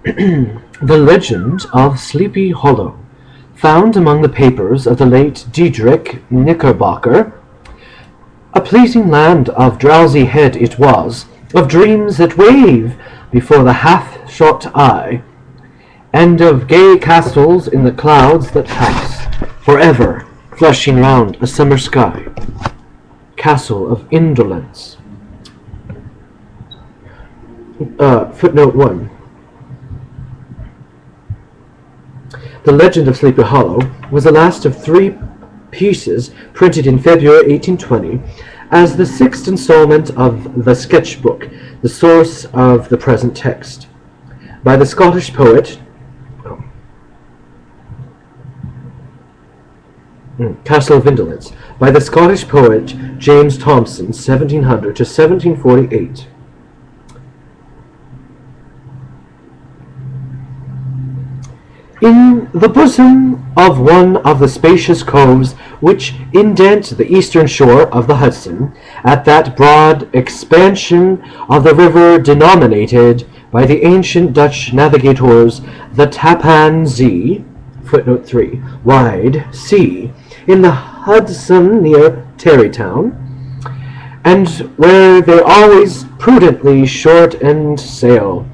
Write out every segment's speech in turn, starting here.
The Legend of Sleepy Hollow, found among the papers of the late Diedrich Knickerbocker. A pleasing land of drowsy head it was, of dreams that wave before the half-shut eye, and of gay castles in the clouds that pass, forever flashing round a summer sky. Castle of Indolence. Footnote 1. The Legend of Sleepy Hollow was the last of three pieces printed in February 1820 as the sixth installment of the sketchbook, the source of the present text, by the Scottish poet Castle of Indolence, by the Scottish poet James Thomson, 1700 to 1748. In the bosom of one of the spacious coves which indent the eastern shore of the Hudson, at that broad expansion of the river denominated by the ancient Dutch navigators the Tappan Zee, footnote 3, wide sea, in the Hudson near Tarrytown, and where they always prudently shortened sail,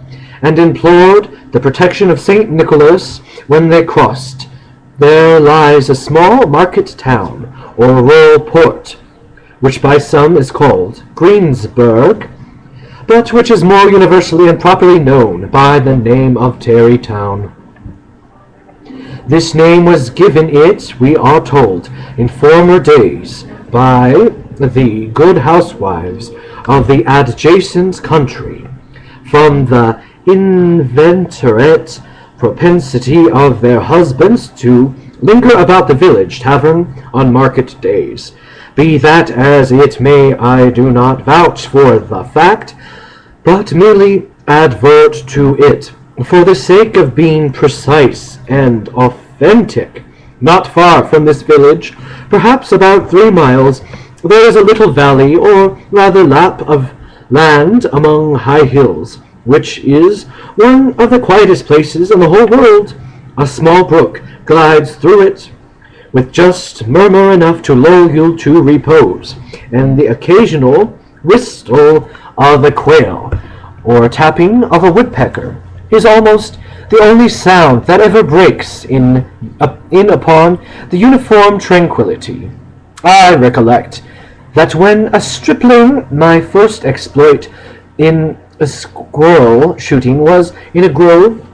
and implored the protection of St. Nicholas when they crossed, there lies a small market town, or rural port, which by some is called Greensburg, but which is more universally and properly known by the name of Tarrytown. This name was given it, we are told, in former days by the good housewives of the adjacent country, from the inveterate propensity of their husbands to linger about the village tavern on market days. Be that as it may, I do not vouch for the fact, but merely advert to it, for the sake of being precise and authentic. Not far from this village, perhaps about 3 miles, there is a little valley, or rather lap of land among high hills, which is one of the quietest places in the whole world. A small brook glides through it, with just murmur enough to lull you to repose, and the occasional whistle of a quail, or tapping of a woodpecker, is almost the only sound that ever breaks in upon the uniform tranquillity. I recollect that when a stripling my first exploit in squirrel shooting was in a grove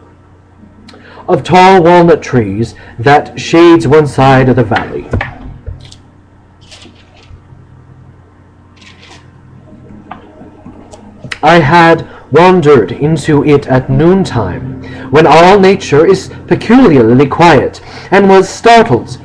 of tall walnut trees that shades one side of the valley. I had wandered into it at noontime, when all nature is peculiarly quiet, and was startled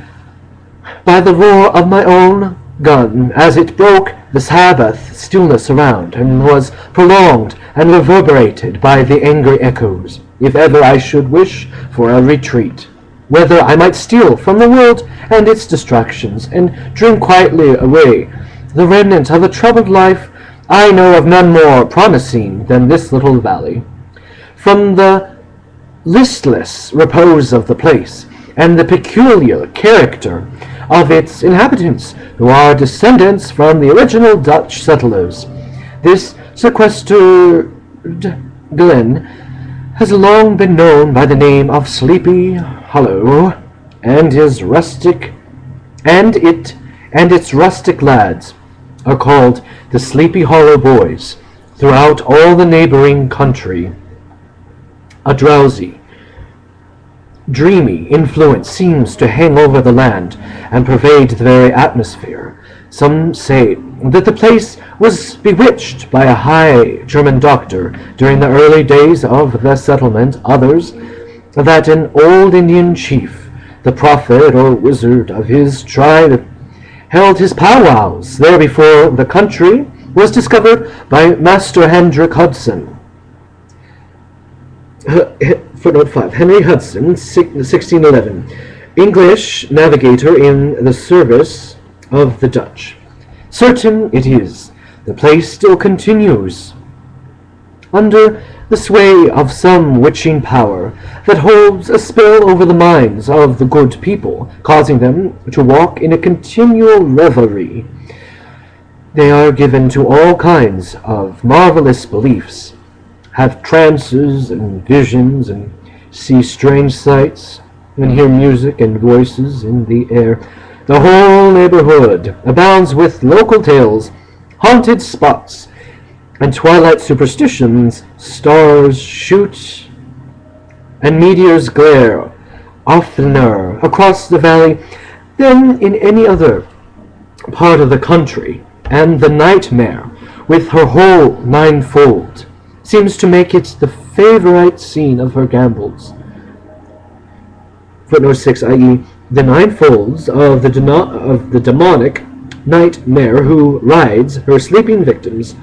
by the roar of my own gun as it broke the Sabbath stillness around, and was prolonged and reverberated by the angry echoes. If ever I should wish for a retreat, whether I might steal from the world and its distractions, and drink quietly away the remnant of a troubled life, I know of none more promising than this little valley. From the listless repose of the place, and the peculiar character of its inhabitants, who are descendants from the original Dutch settlers, this sequestered glen has long been known by the name of Sleepy Hollow, and its rustic lads are called the Sleepy Hollow Boys throughout all the neighboring country. A drowsy, dreamy influence seems to hang over the land and pervade the very atmosphere. Some say that the place was bewitched by a high German doctor during the early days of the settlement. Others, that an old Indian chief, the prophet or wizard of his tribe, held his powwows there before the country was discovered by Master Hendrick Hudson. Footnote 5. Henry Hudson, 1611, English navigator in the service of the Dutch. Certain it is, the place still continues under the sway of some witching power that holds a spell over the minds of the good people, causing them to walk in a continual revelry. They are given to all kinds of marvelous beliefs, have trances and visions, and see strange sights, and hear music and voices in the air. The whole neighborhood abounds with local tales, haunted spots, and twilight superstitions. Stars shoot and meteors glare oftener across the valley than in any other part of the country, and the nightmare, with her whole ninefold, seems to make it the favorite scene of her gambols. Footnote 6, i.e., the ninefolds of the demonic nightmare who rides her sleeping victims.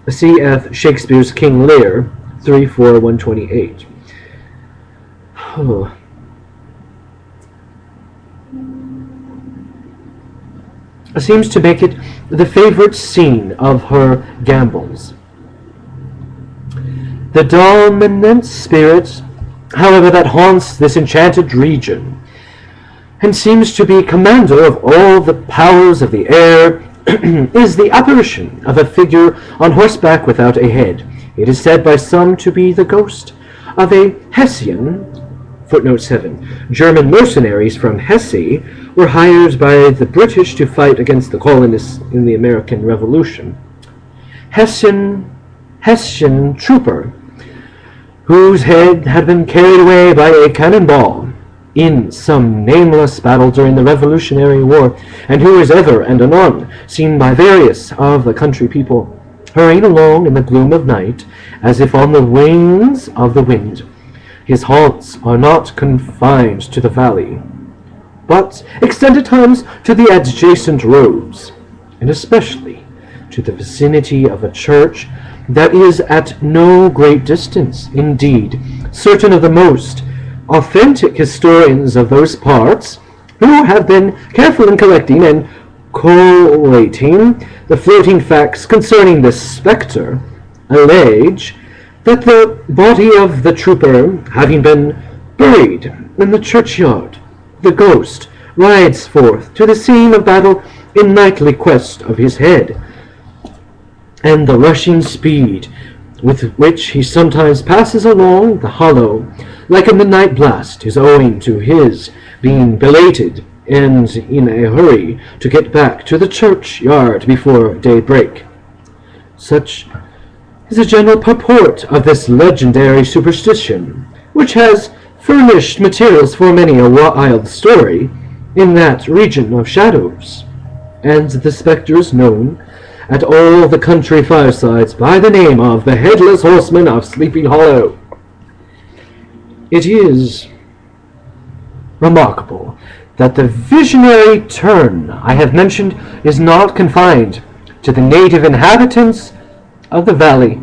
C.F. Shakespeare's King Lear, 3-4-128. Seems to make it the favorite scene of her gambols. The dominant spirit, however, that haunts this enchanted region, and seems to be commander of all the powers of the air, is the apparition of a figure on horseback without a head. It is said by some to be the ghost of a Hessian. Footnote 7. German mercenaries from Hesse were hired by the British to fight against the colonists in the American Revolution. Hessian trooper, whose head had been carried away by a cannonball in some nameless battle during the Revolutionary War, and who is ever and anon seen by various of the country people, hurrying along in the gloom of night, as if on the wings of the wind. His haunts are not confined to the valley, but extend at times to the adjacent roads, and especially to the vicinity of a church that is at no great distance. Indeed, certain of the most authentic historians of those parts, who have been careful in collecting and collating the floating facts concerning this spectre, allege that the body of the trooper having been buried in the churchyard, the ghost rides forth to the scene of battle in nightly quest of his head, and the rushing speed with which he sometimes passes along the hollow like a midnight blast is owing to his being belated and in a hurry to get back to the churchyard before daybreak. Such is the general purport of this legendary superstition, which has furnished materials for many a wild story in that region of shadows, and the spectres known at all the country firesides by the name of the Headless Horseman of Sleepy Hollow. It is remarkable that the visionary turn I have mentioned is not confined to the native inhabitants of the valley,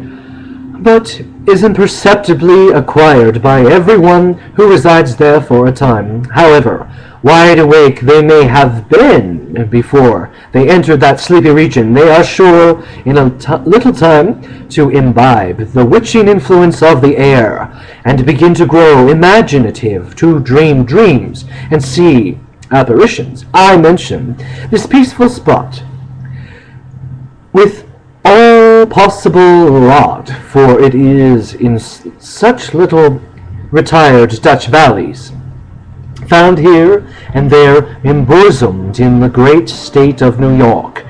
but is imperceptibly acquired by everyone who resides there for a time. However wide awake they may have been before they entered that sleepy region, they are sure in a little time to imbibe the witching influence of the air, and begin to grow imaginative, to dream dreams, and see apparitions. I mention this peaceful spot with all possible lot, for it is in such little retired Dutch valleys, found here and there embosomed in the great state of New York,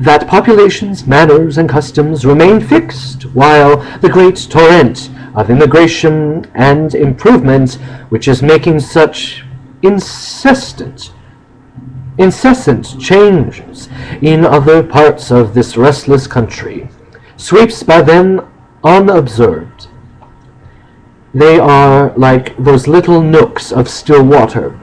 that populations, manners, and customs remain fixed, while the great torrent of immigration and improvement, which is making such incessant changes in other parts of this restless country, sweeps by them unobserved. They are like those little nooks of still water,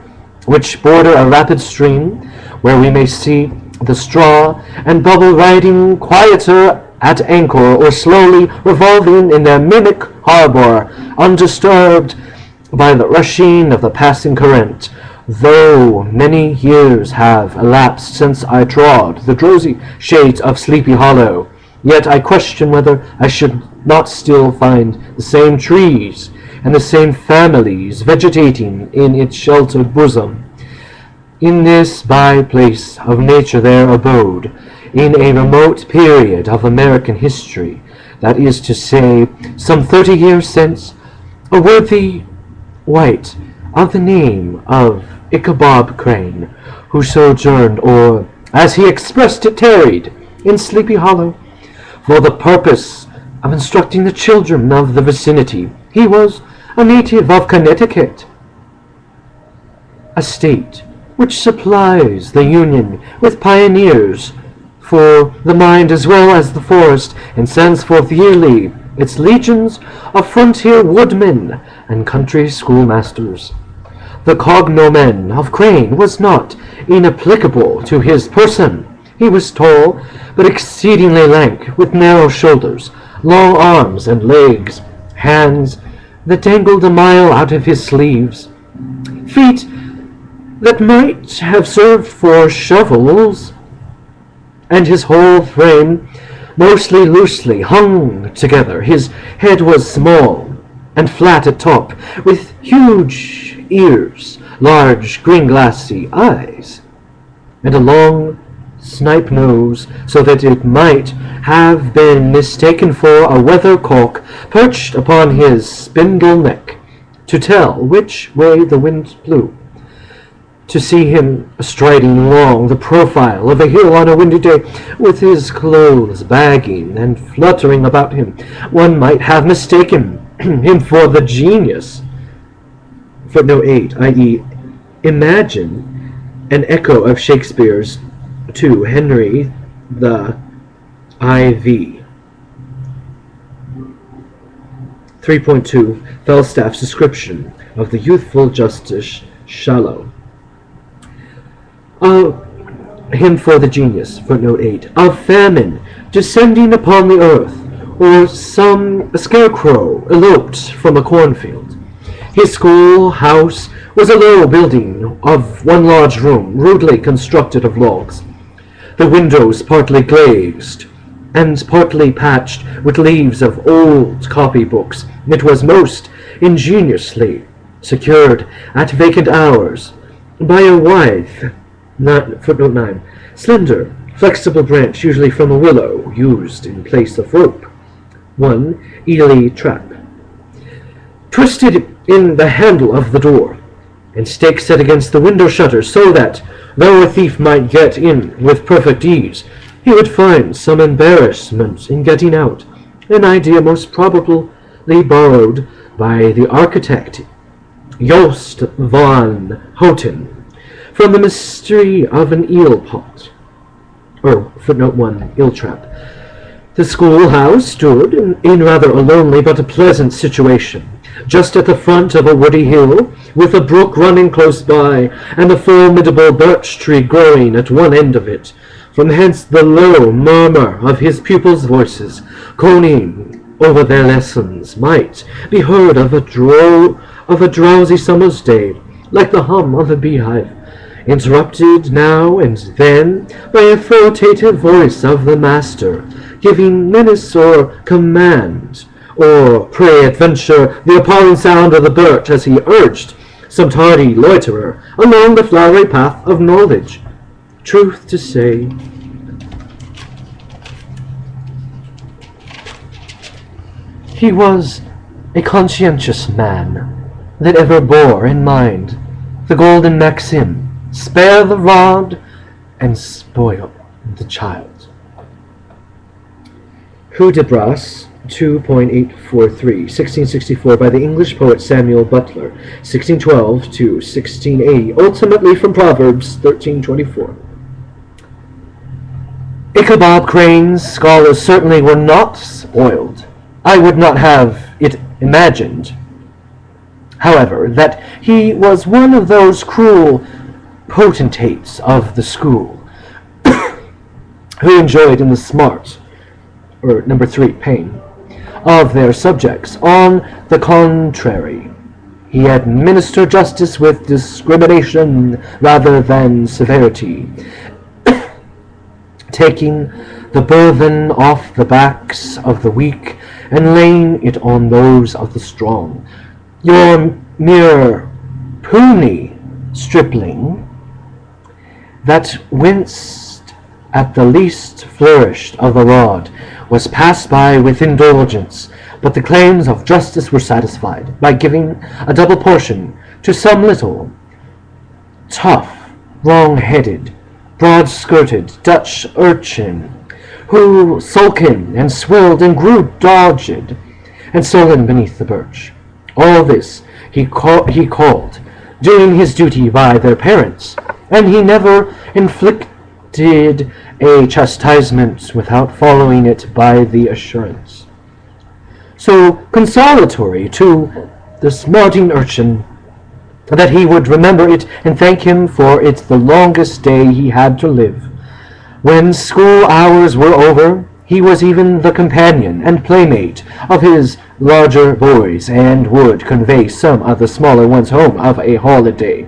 which border a rapid stream, where we may see the straw and bubble riding quieter at anchor, or slowly revolving in their mimic harbor, undisturbed by the rushing of the passing current. Though many years have elapsed since I trod the drowsy shades of Sleepy Hollow, Yet I question whether I should not still find the same trees and the same families vegetating in its sheltered bosom. In this by-place of nature there abode, in a remote period of American history, that is to say, some 30 years since, a worthy wight of the name of Ichabod Crane, who sojourned, or, as he expressed it, tarried, in Sleepy Hollow, for the purpose of instructing the children of the vicinity. He was a native of Connecticut, a state which supplies the Union with pioneers for the mind as well as the forest, and sends forth yearly its legions of frontier woodmen and country schoolmasters. The cognomen of Crane was not inapplicable to his person. He was tall, but exceedingly lank, with narrow shoulders, long arms and legs, hands that dangled a mile out of his sleeves, feet that might have served for shovels, and his whole frame mostly loosely hung together. His head was small and flat at top, with huge ears, large green-glassy eyes, and a long snipe nose, so that it might have been mistaken for a weathercock perched upon his spindle neck, to tell which way the wind blew. To see him striding along the profile of a hill on a windy day, with his clothes bagging and fluttering about him, one might have mistaken him for the genius. Footnote 8, i.e., imagine an echo of Shakespeare's to Henry the IV. 3.2, Falstaff's description of the youthful Justice Shallow. Him for the genius, footnote 8, of famine descending upon the earth, or some scarecrow eloped from a cornfield. His schoolhouse was a low building of one large room, rudely constructed of logs, the windows partly glazed and partly patched with leaves of old copybooks. It was most ingeniously secured at vacant hours by a withe, footnote 9, slender, flexible branch, usually from a willow, used in place of rope. 1 Ely trap, twisted in the handle of the door, and stakes set against the window shutter, so that, though a thief might get in with perfect ease, he would find some embarrassment in getting out, an idea most probably borrowed by the architect Jost van Houten from the mystery of an eel pot. Or, footnote 1, eel trap. The schoolhouse stood in rather a lonely but a pleasant situation, just at the front of a woody hill, with a brook running close by, and a formidable birch tree growing at one end of it. From hence the low murmur of his pupils' voices, conning over their lessons, might be heard of a drowsy summer's day, like the hum of a beehive, interrupted now and then by a authoritative voice of the master, giving menace or command, or peradventure the appalling sound of the birch as he urged some tardy loiterer along the flowery path of knowledge. Truth to say, he was a conscientious man that ever bore in mind the golden maxim, spare the rod and spoil the child. Hudibras 2.843, 1664, by the English poet Samuel Butler, 1612 to 1680, ultimately from Proverbs 13:24. Ichabod Crane's scholars certainly were not spoiled. I would not have it imagined, however, that he was one of those cruel potentates of the school who enjoyed in the smart, or number 3, pain, of their subjects. On the contrary, he administered justice with discrimination rather than severity, taking the burthen off the backs of the weak, and laying it on those of the strong. Your mere puny stripling, that winced at the least flourish of the rod, was passed by with indulgence, but the claims of justice were satisfied by giving a double portion to some little, tough, wrong-headed, broad-skirted Dutch urchin, who sulken and swilled and grew dogged and sullen beneath the birch. All this he called doing his duty by their parents, and he never inflicted a chastisement without following it by the assurance, so consolatory to the smarting urchin, that he would remember it and thank him for it the longest day he had to live. When school hours were over, he was even the companion and playmate of his larger boys, and would convey some of the smaller ones home of a holiday,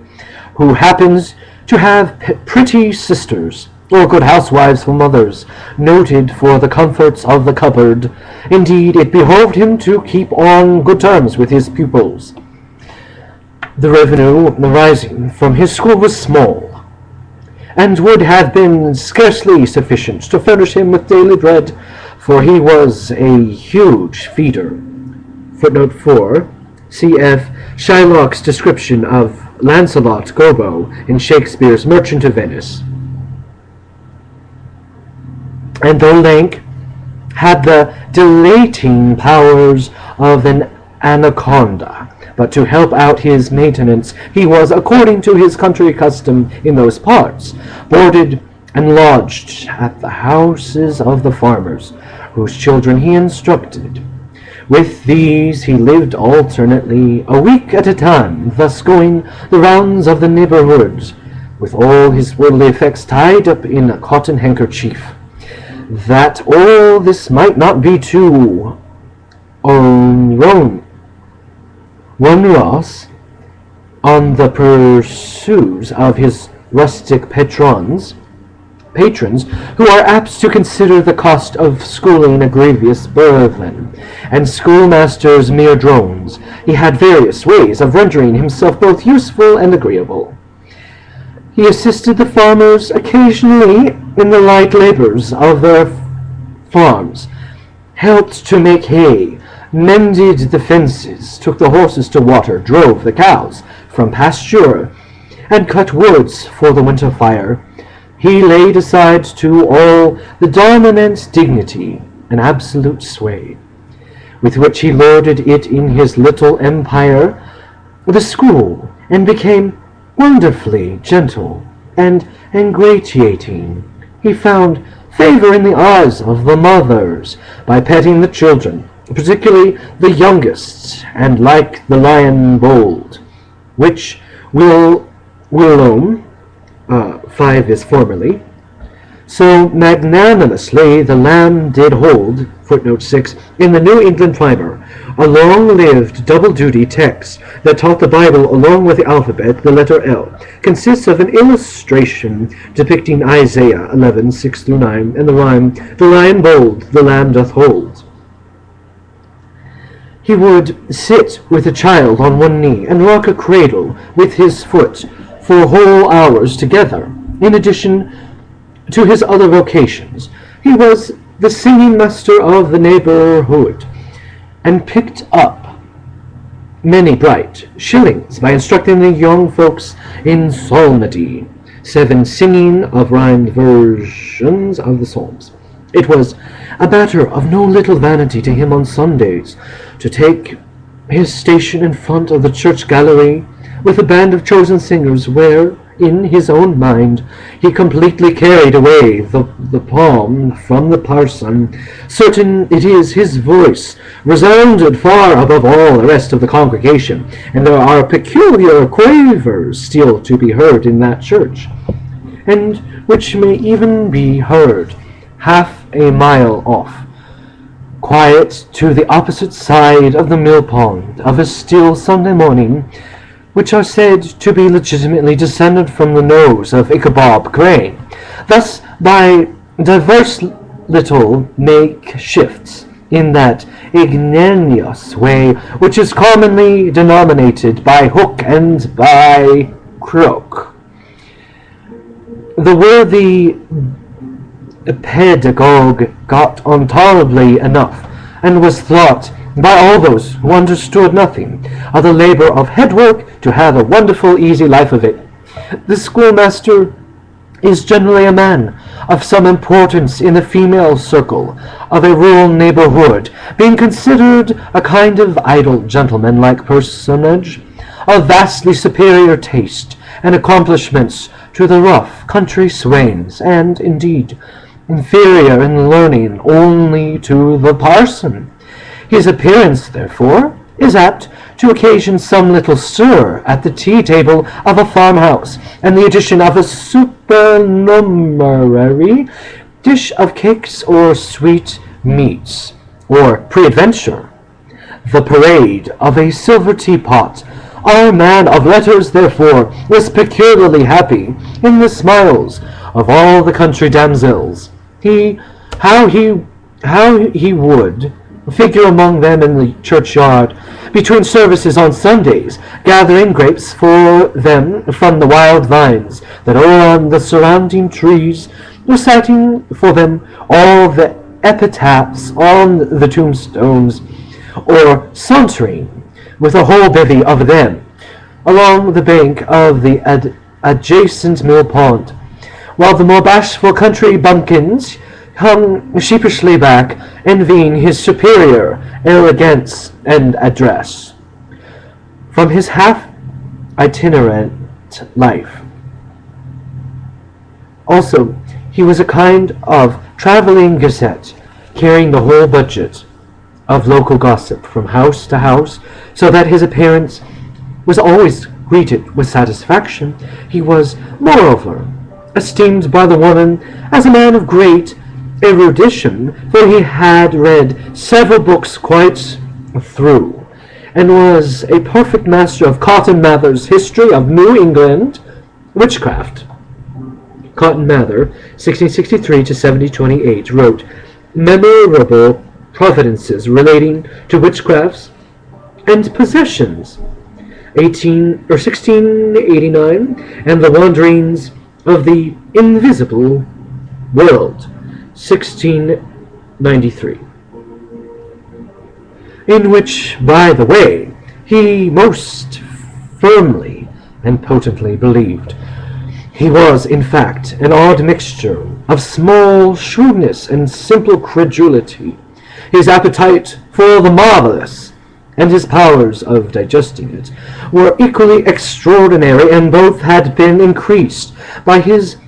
who happened to have pretty sisters, or good housewives for mothers, noted for the comforts of the cupboard. Indeed, it behoved him to keep on good terms with his pupils. The revenue arising from his school was small, and would have been scarcely sufficient to furnish him with daily bread, for he was a huge feeder. Footnote 4. Cf. Shylock's description of Lancelot Gobbo in Shakespeare's Merchant of Venice. And though lank, had the dilating powers of an anaconda, but to help out his maintenance, he was, according to his country custom in those parts, boarded and lodged at the houses of the farmers, whose children he instructed. With these he lived alternately, a week at a time, thus going the rounds of the neighborhood, with all his worldly effects tied up in a cotton handkerchief, that all this might not be too onerous on the pursues of his rustic patrons, who are apt to consider the cost of schooling a grievous burthen, and schoolmasters mere drones. He had various ways of rendering himself both useful and agreeable. He assisted the farmers occasionally in the light labors of their farms, helped to make hay, mended the fences, took the horses to water, drove the cows from pasture, and cut woods for the winter fire. He laid aside to all the dominant dignity and absolute sway, with which he lorded it in his little empire, the school, and became wonderfully gentle and ingratiating. He found favor in the eyes of the mothers by petting the children, particularly the youngest, and like the lion bold, which Whilom 5 is formerly, so magnanimously the lamb did hold. Footnote 6. In the New England Primer, a long-lived double-duty text that taught the Bible along with the alphabet, the letter L, consists of an illustration depicting Isaiah 11, 6-9, and the rhyme, "The lion bold, the lamb doth hold." He would sit with a child on one knee and rock a cradle with his foot for whole hours together. In addition to his other vocations, he was the singing master of the neighborhood, and picked up many bright shillings by instructing the young folks in psalmody, 7 singing of rhymed versions of the Psalms. It was a matter of no little vanity to him on Sundays to take his station in front of the church gallery with a band of chosen singers, where, in his own mind, he completely carried away the palm from the parson. Certain it is his voice resounded far above all the rest of the congregation, and there are peculiar quavers still to be heard in that church, and which may even be heard half a mile off, quiet to the opposite side of the mill pond of a still Sunday morning, which are said to be legitimately descended from the nose of Ichabod Crane. Thus, by diverse little makeshifts in that ignominious way which is commonly denominated by hook and by crook. The worthy pedagogue got on tolerably enough, and was thought by all those who understood nothing of the labor of head-work to have a wonderful easy life of it. The schoolmaster is generally a man of some importance in the female circle of a rural neighborhood, being considered a kind of idle gentleman-like personage, of vastly superior taste and accomplishments to the rough country swains, and, indeed, inferior in learning only to the parson. His appearance, therefore, is apt to occasion some little stir at the tea-table of a farmhouse, and the addition of a supernumerary dish of cakes or sweet meats, or, peradventure, the parade of a silver teapot. Our man of letters, therefore, was peculiarly happy in the smiles of all the country damsels. How he would figure among them in the churchyard, between services on Sundays, gathering grapes for them from the wild vines that are on the surrounding trees, reciting for them all the epitaphs on the tombstones, or sauntering with a whole bevy of them along the bank of the adjacent mill pond, while the more bashful country bumpkins hung sheepishly back, envying his superior elegance and address. From his half-itinerant life, also, he was a kind of traveling gazette, carrying the whole budget of local gossip from house to house, so that his appearance was always greeted with satisfaction. He was, moreover, esteemed by the woman as a man of great erudition, for he had read several books quite through, and was a perfect master of Cotton Mather's History of New England Witchcraft. Cotton Mather, 1663 to 1728, wrote memorable providences relating to witchcrafts and possessions, 1689, and the wanderings of the invisible world, 1693, in which, by the way, he most firmly and potently believed. He was, in fact, an odd mixture of small shrewdness and simple credulity. His appetite for the marvelous and his powers of digesting it were equally extraordinary, and both had been increased by his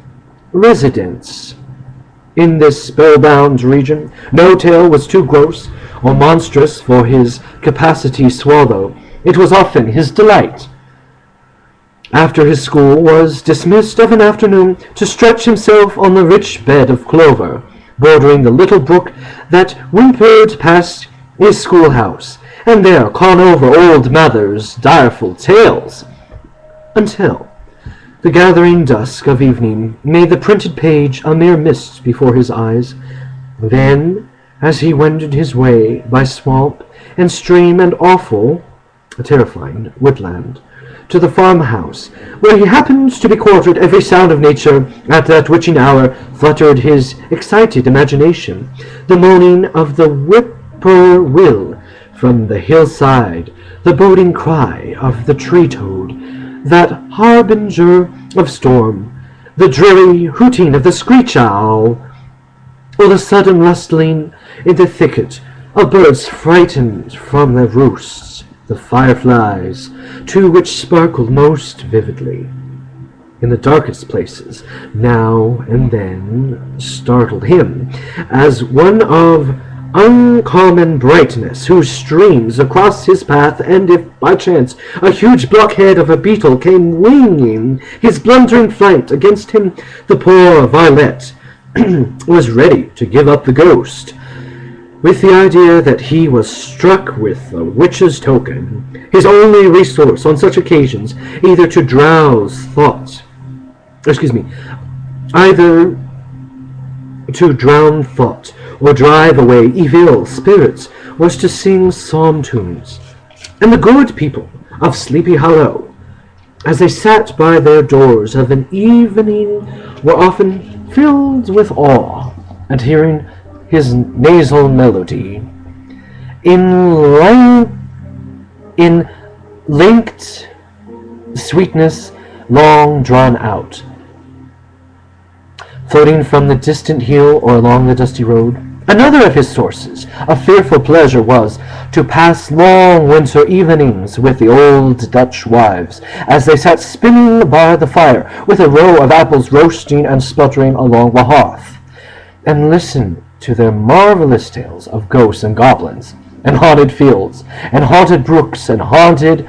residence in this spellbound region. No tale was too gross or monstrous for his capacity to swallow. It was often his delight, after his school was dismissed of an afternoon, to stretch himself on the rich bed of clover, bordering the little brook that whimpered past his schoolhouse, and there con over old Mather's direful tales, until the gathering dusk of evening made the printed page a mere mist before his eyes. Then, as he wended his way by swamp and stream and awful, a terrifying woodland, to the farmhouse, where he happened to be quartered, every sound of nature at that witching hour fluttered his excited imagination. The moaning of the whippoorwill from the hillside, the boding cry of the tree-toad, that harbinger of storm, the dreary hooting of the screech-owl, or the sudden rustling in the thicket of birds frightened from their roosts, the fireflies, too, which sparkled most vividly in the darkest places, now and then startled him as one of uncommon brightness, whose streams across his path, and if by chance a huge blockhead of a beetle came winging his blundering flight against him, the poor varlet was ready to give up the ghost, with the idea that he was struck with a witch's token, his only resource on such occasions, either to drowse thought, either to drown thought or drive away evil spirits was to sing psalm tunes. And the good people of Sleepy Hallow, as they sat by their doors of an evening, were often filled with awe at hearing his nasal melody in linked sweetness long drawn out, floating from the distant hill or along the dusty road. Another of his sources of fearful pleasure was to pass long winter evenings with the old Dutch wives, as they sat spinning by the fire, with a row of apples roasting and sputtering along the hearth, and listen to their marvelous tales of ghosts and goblins, and haunted fields, and haunted brooks, and haunted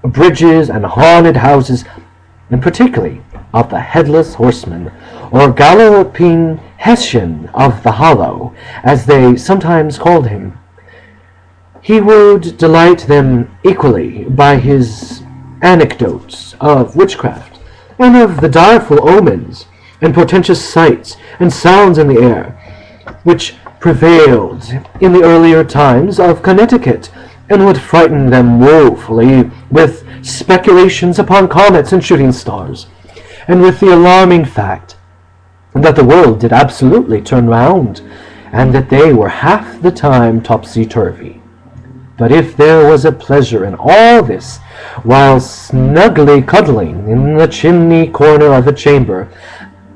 bridges, and haunted houses, and particularly of the headless horseman, or galloping Hessian of the Hollow, as they sometimes called him. He would delight them equally by his anecdotes of witchcraft, and of the direful omens, and portentous sights and sounds in the air, which prevailed in the earlier times of Connecticut, and would frighten them woefully with speculations upon comets and shooting stars, and with the alarming fact that the world did absolutely turn round, and that they were half the time topsy-turvy. But if there was a pleasure in all this, while snugly cuddling in the chimney corner of a chamber,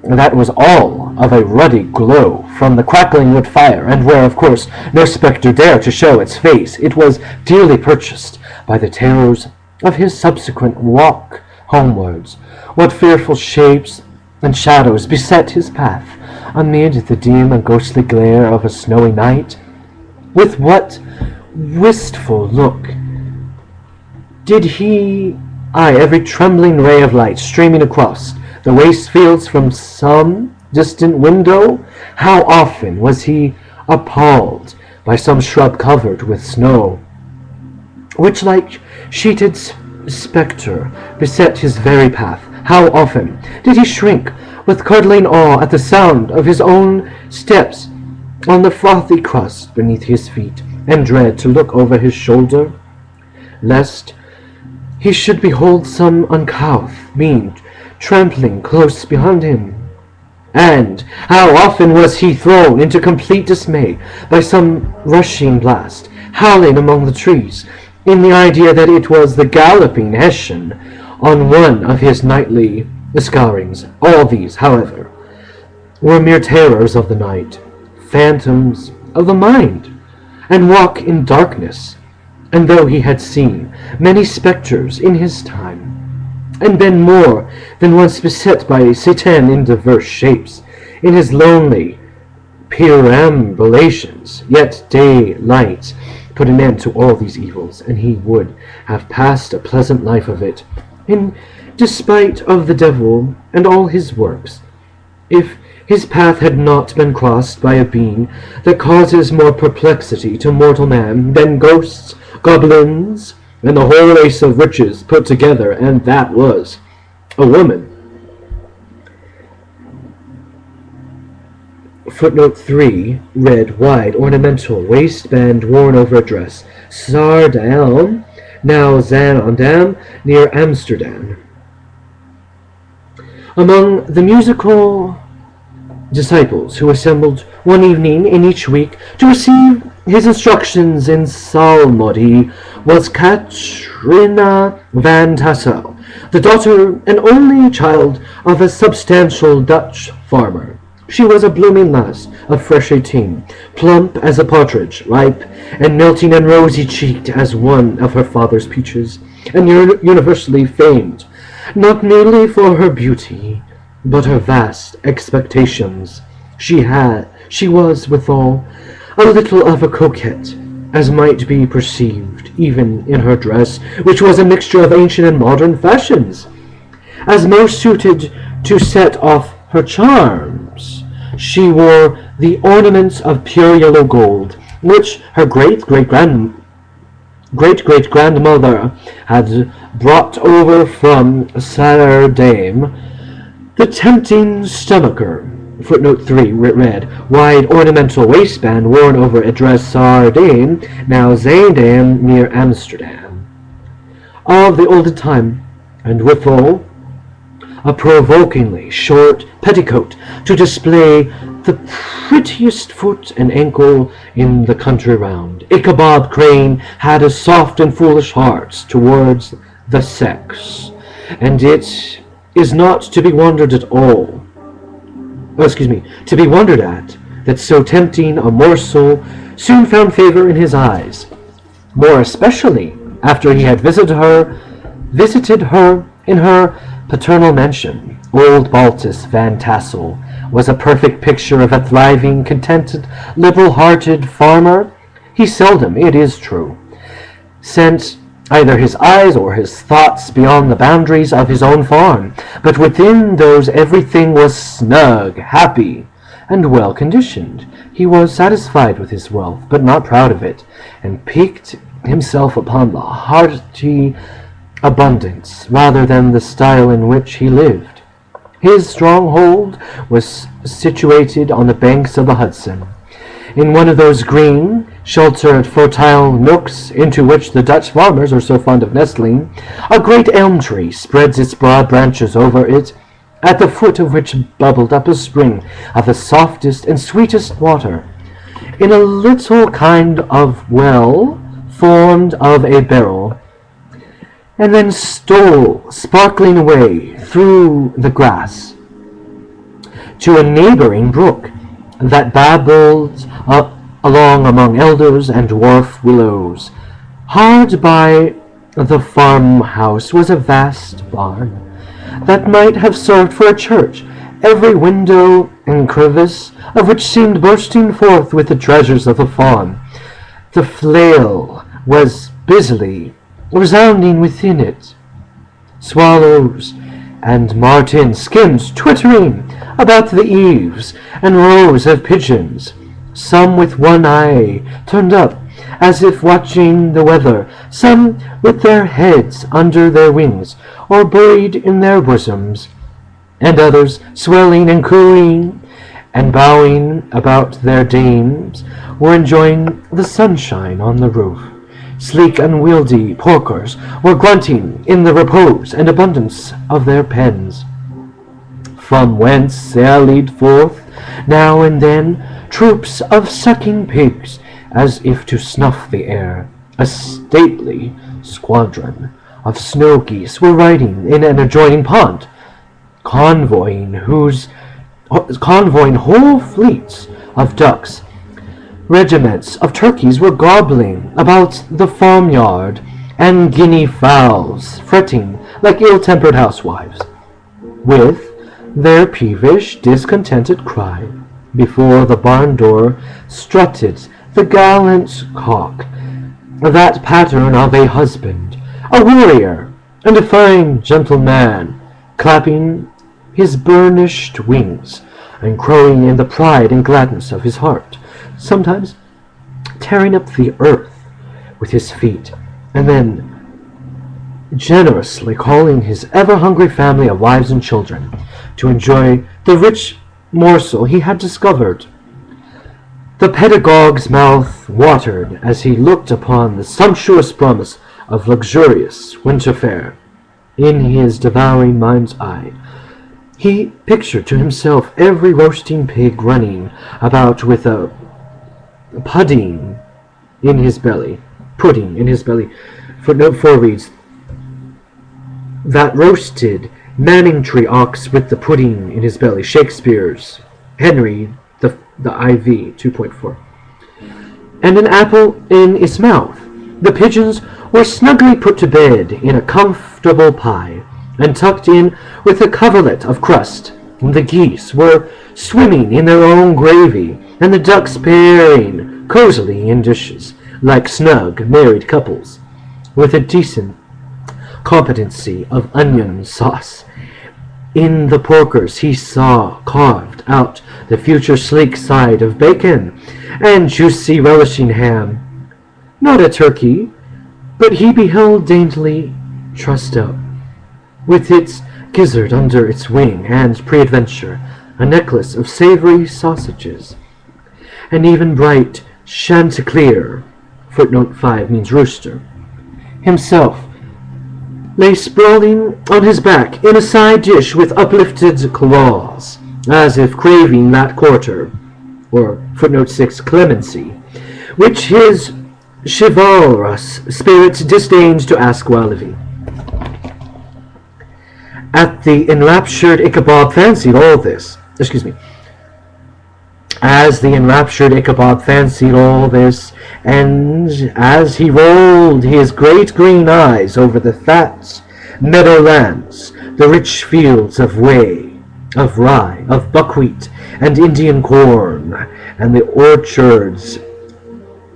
that was all of a ruddy glow from the crackling wood fire, and where, of course, no spectre dared to show its face, it was dearly purchased by the terrors of his subsequent walk homewards. What fearful shapes and shadows beset his path amid the dim and ghostly glare of a snowy night? With what wistful look did he eye every trembling ray of light streaming across the waste fields from some distant window? How often was he appalled by some shrub covered with snow, which like sheeted spectre beset his very path? How often did he shrink with curdling awe at the sound of his own steps on the frothy crust beneath his feet, and dread to look over his shoulder, lest he should behold some uncouth being trampling close behind him? And how often was he thrown into complete dismay by some rushing blast, howling among the trees, in the idea that it was the galloping Hessian on one of his nightly scourings. All these, however, were mere terrors of the night, phantoms of the mind, and walk in darkness. And though he had seen many spectres in his time, and been more than once beset by Satan in diverse shapes, in his lonely perambulations, yet daylight put an end to all these evils, and he would have passed a pleasant life of it, in despite of the devil and all his works, if his path had not been crossed by a being that causes more perplexity to mortal man than ghosts, goblins, and the whole race of witches put together, and that was a woman. Footnote 3 read wide ornamental waistband worn over a dress. Saardam, now Zaandam, near Amsterdam. Among the musical disciples who assembled one evening in each week to receive his instructions in psalmody was Katrina van Tassel, the daughter and only child of a substantial Dutch farmer. She was a blooming lass of fresh 18, plump as a partridge, ripe and melting and rosy-cheeked as one of her father's peaches, and universally famed, not merely for her beauty, but her vast expectations. She was, withal, a little of a coquette, as might be perceived even in her dress, which was a mixture of ancient and modern fashions, as most suited to set off her charms. She wore the ornaments of pure yellow gold, which her great-great-grandmother had brought over from Saardam. The tempting stomacher Footnote 3 read, wide ornamental waistband worn over a dress sardine, now Zaandam near Amsterdam. Of the olden time, and withal a provokingly short petticoat to display the prettiest foot and ankle in the country round. Ichabod Crane had a soft and foolish heart towards the sex, and it is not to be wondered at that so tempting a morsel soon found favor in his eyes, more especially after he had visited her in her paternal mansion. Old Baltus Van Tassel was a perfect picture of a thriving, contented, liberal-hearted farmer. He seldom, it is true, sent either his eyes or his thoughts beyond the boundaries of his own farm, but within those everything was snug, happy, and well-conditioned. He was satisfied with his wealth, but not proud of it, and piqued himself upon the hearty abundance rather than the style in which he lived. His stronghold was situated on the banks of the Hudson, in one of those green, sheltered, fertile nooks into which the Dutch farmers are so fond of nestling. A great elm tree spreads its broad branches over it, at the foot of which bubbled up a spring of the softest and sweetest water, in a little kind of well formed of a barrel, and then stole sparkling away through the grass to a neighboring brook that babbled up along among elders and dwarf willows. Hard by the farmhouse was a vast barn that might have served for a church, every window and crevice of which seemed bursting forth with the treasures of the farm. The flail was busily resounding within it. Swallows and martins skimmed twittering about the eaves, and rows of pigeons, some with one eye turned up as if watching the weather, some with their heads under their wings or buried in their bosoms, and others swelling and cooing and bowing about their dames, were enjoying the sunshine on the roof. Sleek, unwieldy porkers were grunting in the repose and abundance of their pens, from whence sallied forth now and then troops of sucking pigs, as if to snuff the air. A stately squadron of snow geese were riding in an adjoining pond, convoying whole fleets of ducks. Regiments of turkeys were gobbling about the farmyard, and guinea fowls fretting like ill-tempered housewives, with their peevish, discontented cry. Before the barn door strutted the gallant cock, that pattern of a husband, a warrior, and a fine gentleman, clapping his burnished wings, and crowing in the pride and gladness of his heart, sometimes tearing up the earth with his feet, and then generously calling his ever-hungry family of wives and children to enjoy the rich morsel he had discovered. The pedagogue's mouth watered as he looked upon the sumptuous promise of luxurious winter fare. In his devouring mind's eye, he pictured to himself every roasting pig running about with a pudding in his belly. Footnote 4 reads, that roasted Manningtree ox with the pudding in his belly. Shakespeare's Henry the IV 2.4. And an apple in its mouth. The pigeons were snugly put to bed in a comfortable pie, and tucked in with a coverlet of crust. The geese were swimming in their own gravy, and the ducks pairing cosily in dishes, like snug married couples, with a decent competency of onion sauce. In the porkers he saw carved out the future sleek side of bacon, and juicy relishing ham. Not a turkey, but he beheld daintily trussed up, with its gizzard under its wing, and peradventure a necklace of savory sausages, and even bright chanticleer, footnote 5 means rooster, himself lay sprawling on his back in a side dish with uplifted claws, as if craving that quarter, or footnote 6 clemency, which his chivalrous spirit disdained to ask while living. As the enraptured Ichabod fancied all this, and as he rolled his great green eyes over the fat meadowlands, the rich fields of rye, of buckwheat and Indian corn, and the orchards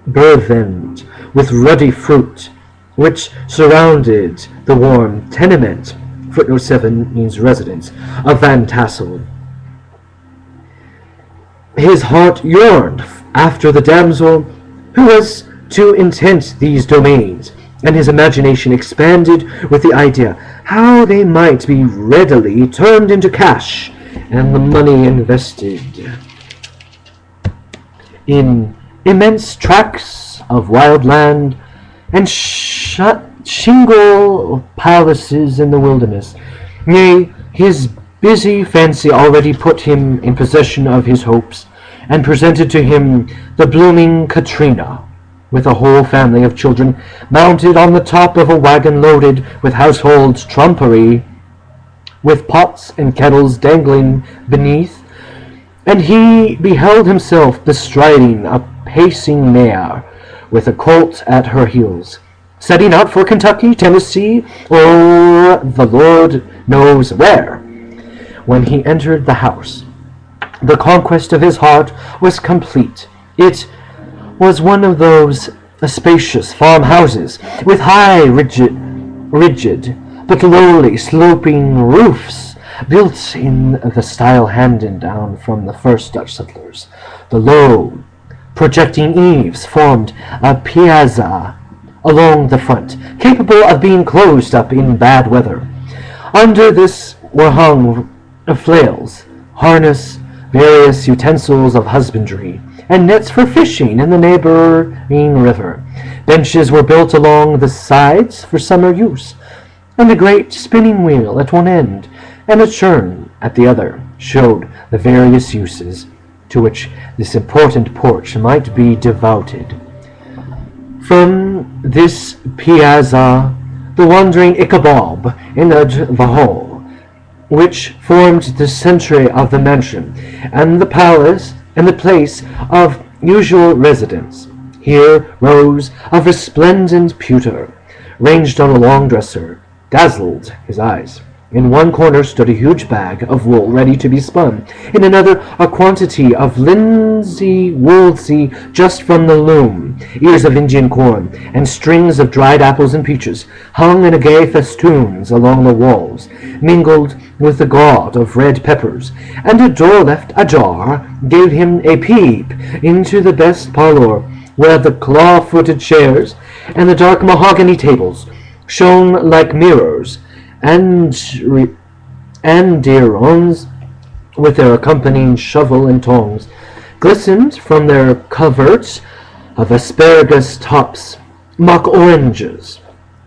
burthened with ruddy fruit, which surrounded the warm tenement, footnote 7 means residence, of Van Tassel, his heart yearned after the damsel who was to intent these domains, and his imagination expanded with the idea how they might be readily turned into cash, and the money invested in immense tracts of wild land and shingle palaces in the wilderness. Nay, his busy fancy already put him in possession of his hopes, and presented to him the blooming Katrina, with a whole family of children, mounted on the top of a wagon loaded with household trumpery, with pots and kettles dangling beneath, and he beheld himself bestriding a pacing mare, with a colt at her heels, setting out for Kentucky, Tennessee, or the Lord knows where. When he entered the house, the conquest of his heart was complete. It was one of those spacious farmhouses, with high, rigid, but lowly sloping roofs, built in the style handed down from the first Dutch settlers. The low, projecting eaves formed a piazza along the front, capable of being closed up in bad weather. Under this were hung flails, harness, various utensils of husbandry, and nets for fishing in the neighboring river. Benches were built along the sides for summer use, and a great spinning wheel at one end and a churn at the other showed the various uses to which this important porch might be devoted. From this piazza the wandering Ichabod entered the hall, which formed the centre of the mansion, and the palace, and the place of usual residence. Here rows a resplendent pewter, ranged on a long dresser, dazzled his eyes. In one corner stood a huge bag of wool ready to be spun, in another a quantity of linsey woolsey just from the loom, ears of Indian corn, and strings of dried apples and peaches, hung in gay festoons along the walls, mingled with the gourd of red peppers, and a door left ajar gave him a peep into the best parlour, where the claw-footed chairs and the dark mahogany tables shone like mirrors, and andirons, with their accompanying shovel and tongs, glistened from their coverts of asparagus tops, mock oranges.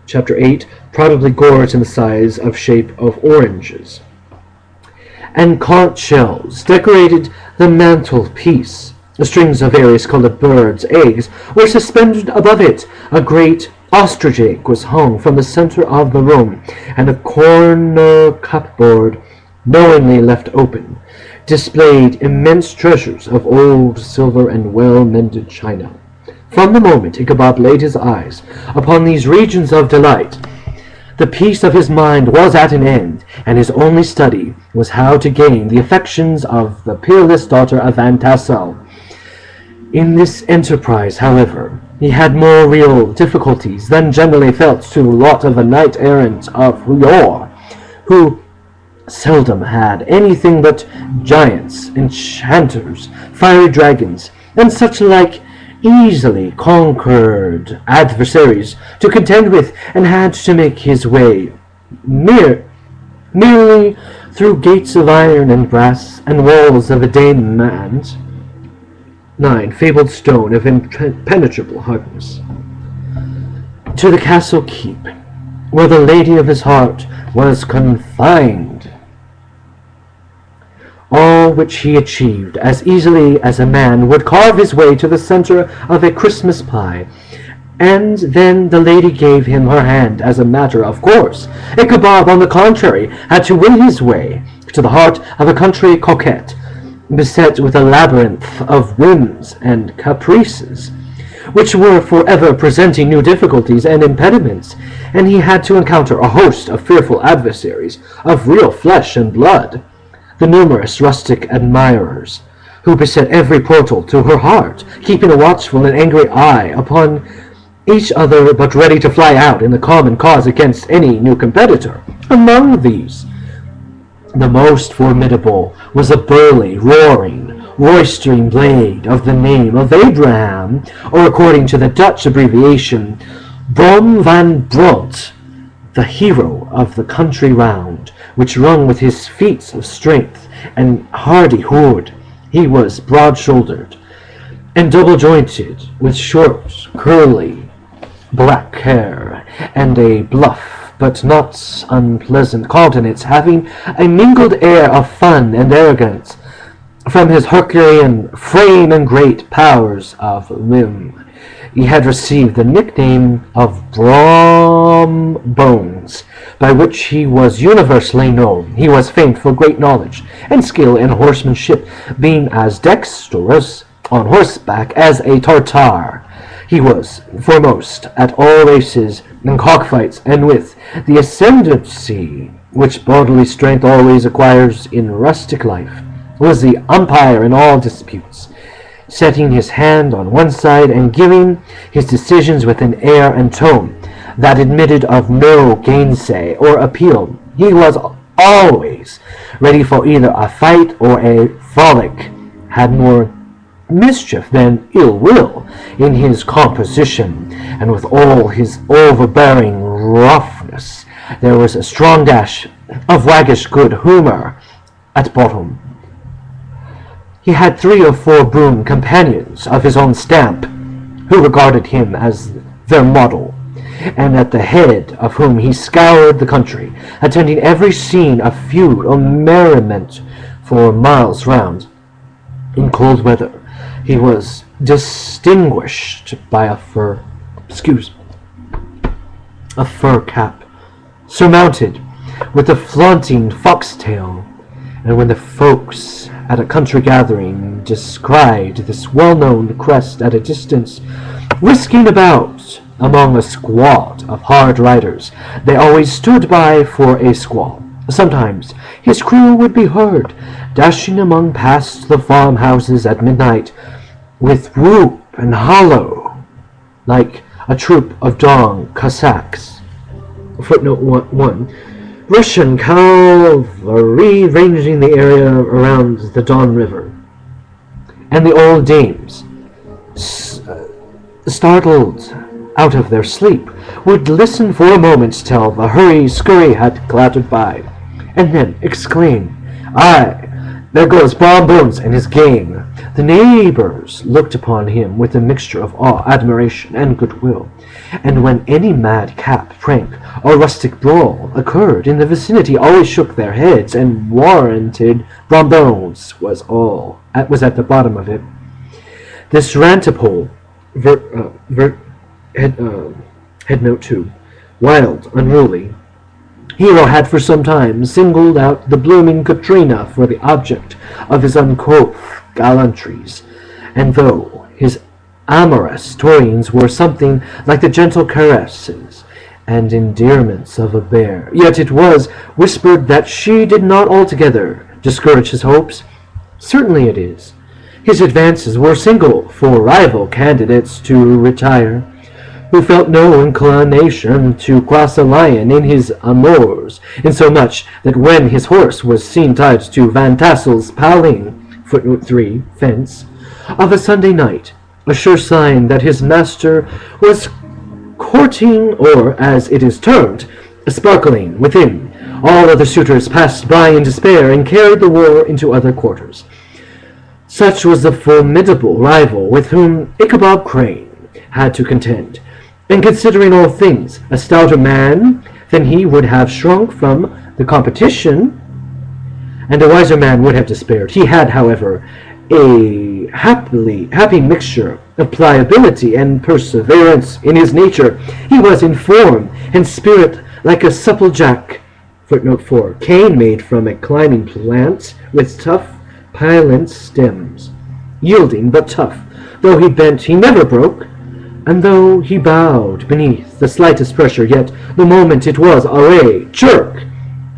Chapter 8, probably gourds in the size of shape of oranges, and conch shells decorated the mantelpiece. The strings of various colored birds' eggs were suspended above it. A great ostrich egg was hung from the center of the room, and a corner cupboard, knowingly left open, displayed immense treasures of old silver and well-mended china. From the moment Ichabod laid his eyes upon these regions of delight, the peace of his mind was at an end, and his only study was how to gain the affections of the peerless daughter of Van Tassel. In this enterprise, however, he had more real difficulties than generally felt to the lot of a knight-errant of yore, who seldom had anything but giants, enchanters, fiery dragons, and such like easily conquered adversaries to contend with, and had to make his way merely through gates of iron and brass, and walls of adamant. 9. Fabled stone of impenetrable hardness. To the castle keep, where the lady of his heart was confined. All which he achieved as easily as a man would carve his way to the center of a Christmas pie, and then the lady gave him her hand as a matter of course. Ichabod, on the contrary, had to win his way to the heart of a country coquette, beset with a labyrinth of whims and caprices, which were forever presenting new difficulties and impediments, and he had to encounter a host of fearful adversaries of real flesh and blood, the numerous rustic admirers, who beset every portal to her heart, keeping a watchful and angry eye upon each other, but ready to fly out in the common cause against any new competitor. Among these, the most formidable was a burly, roaring, roistering blade of the name of Abraham, or according to the Dutch abbreviation, Brom van Bront, the hero of the country round, which rung with his feats of strength and hardihood. He was broad-shouldered and double-jointed, with short, curly, black hair, and a bluff but not unpleasant countenance, having a mingled air of fun and arrogance. From his Herculean frame and great powers of limb, he had received the nickname of Brom Bones, by which he was universally known. He was famed for great knowledge and skill in horsemanship, being as dexterous on horseback as a Tartar. He was foremost at all races and cockfights, and with the ascendancy which bodily strength always acquires in rustic life, was the umpire in all disputes, setting his hand on one side and giving his decisions with an air and tone that admitted of no gainsay or appeal. He was always ready for either a fight or a frolic, had more mischief than ill will in his composition, and with all his overbearing roughness there was a strong dash of waggish good humor at bottom. He had 3 or 4 boon companions of his own stamp, who regarded him as their model, and at the head of whom he scoured the country, attending every scene of feud or merriment for miles round. In cold weather he was distinguished by a fur cap, surmounted with a flaunting foxtail, and when the folks at a country gathering descried this well-known crest at a distance, whisking about among a squad of hard riders, they always stood by for a squall. Sometimes his crew would be heard dashing among past the farmhouses at midnight, with whoop and hollow, like a troop of Don Cossacks. Footnote 1. Russian cavalry ranging the area around the Don River, and the old dames, startled out of their sleep, would listen for a moment till the hurry-scurry had clattered by, and then exclaim, "Aye, there goes Brom Bones and his gang." The neighbors looked upon him with a mixture of awe, admiration, and goodwill, and when any madcap prank or rustic brawl occurred in the vicinity, always shook their heads and warranted Brom Bones was at the bottom of it. This rantipole, headnote 2, wild, unruly hero had for some time singled out the blooming Katrina for the object of his uncouth gallantries, and though his amorous toyings were something like the gentle caresses and endearments of a bear, yet it was whispered that she did not altogether discourage his hopes. Certainly it is. His advances were single for rival candidates to retire, who felt no inclination to cross a lion in his amours, insomuch that when his horse was seen tied to Van Tassel's paling, footnote 3, fence, of a Sunday night, a sure sign that his master was courting, or, as it is termed, sparkling within, All other suitors passed by in despair and carried the war into other quarters. Such was the formidable rival with whom Ichabod Crane had to contend, and considering all things, a stouter man than he would have shrunk from the competition, and a wiser man would have despaired. He had, however, a happy mixture of pliability and perseverance in his nature. He was in form and spirit like a supple jack, footnote 4, cane made from a climbing plant with tough pilent stems, yielding but tough. Though he bent, he never broke, and though he bowed beneath the slightest pressure, yet the moment it was away, jerk,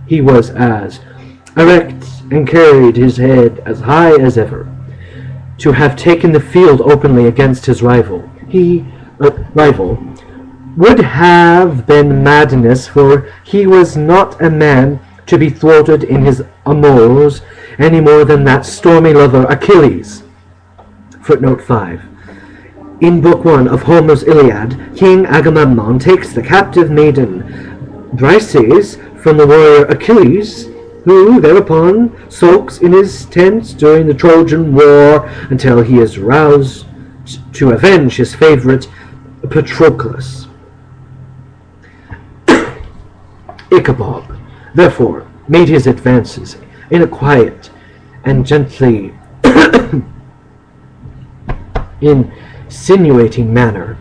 he was as erect and carried his head as high as ever. To have taken the field openly against his rival, would have been madness, for he was not a man to be thwarted in his amours any more than that stormy lover Achilles. Footnote 5. In Book 1 of Homer's Iliad, King Agamemnon takes the captive maiden Briseis from the warrior Achilles, who thereupon sulks in his tent during the Trojan War until he is roused to avenge his favorite Patroclus. Ichabod, therefore, made his advances in a quiet and gently insinuating manner.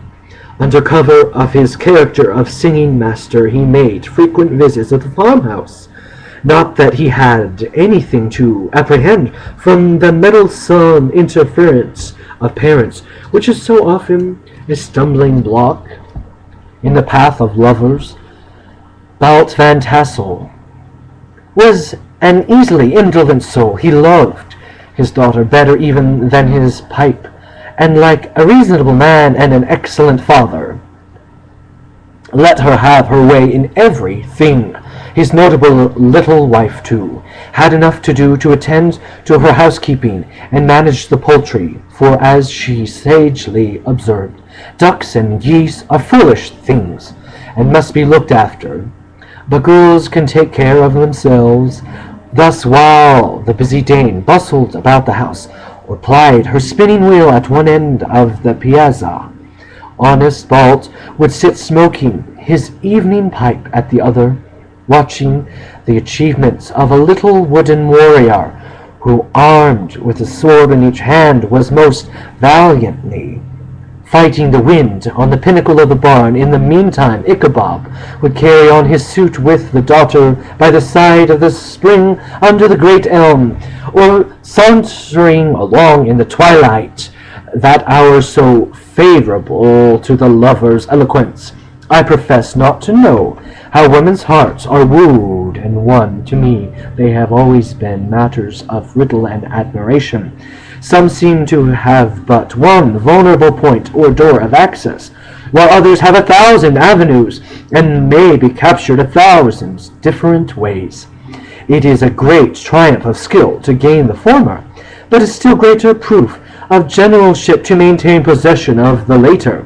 Under cover of his character of singing master, he made frequent visits at the farmhouse. Not that he had anything to apprehend from the meddlesome interference of parents, which is so often a stumbling block in the path of lovers. Balt Van Tassel was an easily indolent soul. He loved his daughter better even than his pipe, and like a reasonable man and an excellent father, let her have her way in everything. His notable little wife, too, had enough to do to attend to her housekeeping and manage the poultry, for, as she sagely observed, ducks and geese are foolish things, and must be looked after. But girls can take care of themselves. Thus, while the busy dame bustled about the house, or plied her spinning wheel at one end of the piazza, honest Balt would sit smoking his evening pipe at the other, watching the achievements of a little wooden warrior who, armed with a sword in each hand, was most valiantly fighting the wind on the pinnacle of the barn. In the meantime, Ichabod would carry on his suit with the daughter by the side of the spring under the great elm, or sauntering along in the twilight, that hour so favorable to the lover's eloquence. I profess not to know how women's hearts are wooed and won. To me they have always been matters of riddle and admiration. Some seem to have but one vulnerable point or door of access, while others have 1,000 avenues, and may be captured 1,000 different ways. It is a great triumph of skill to gain the former, but a still greater proof of generalship to maintain possession of the later.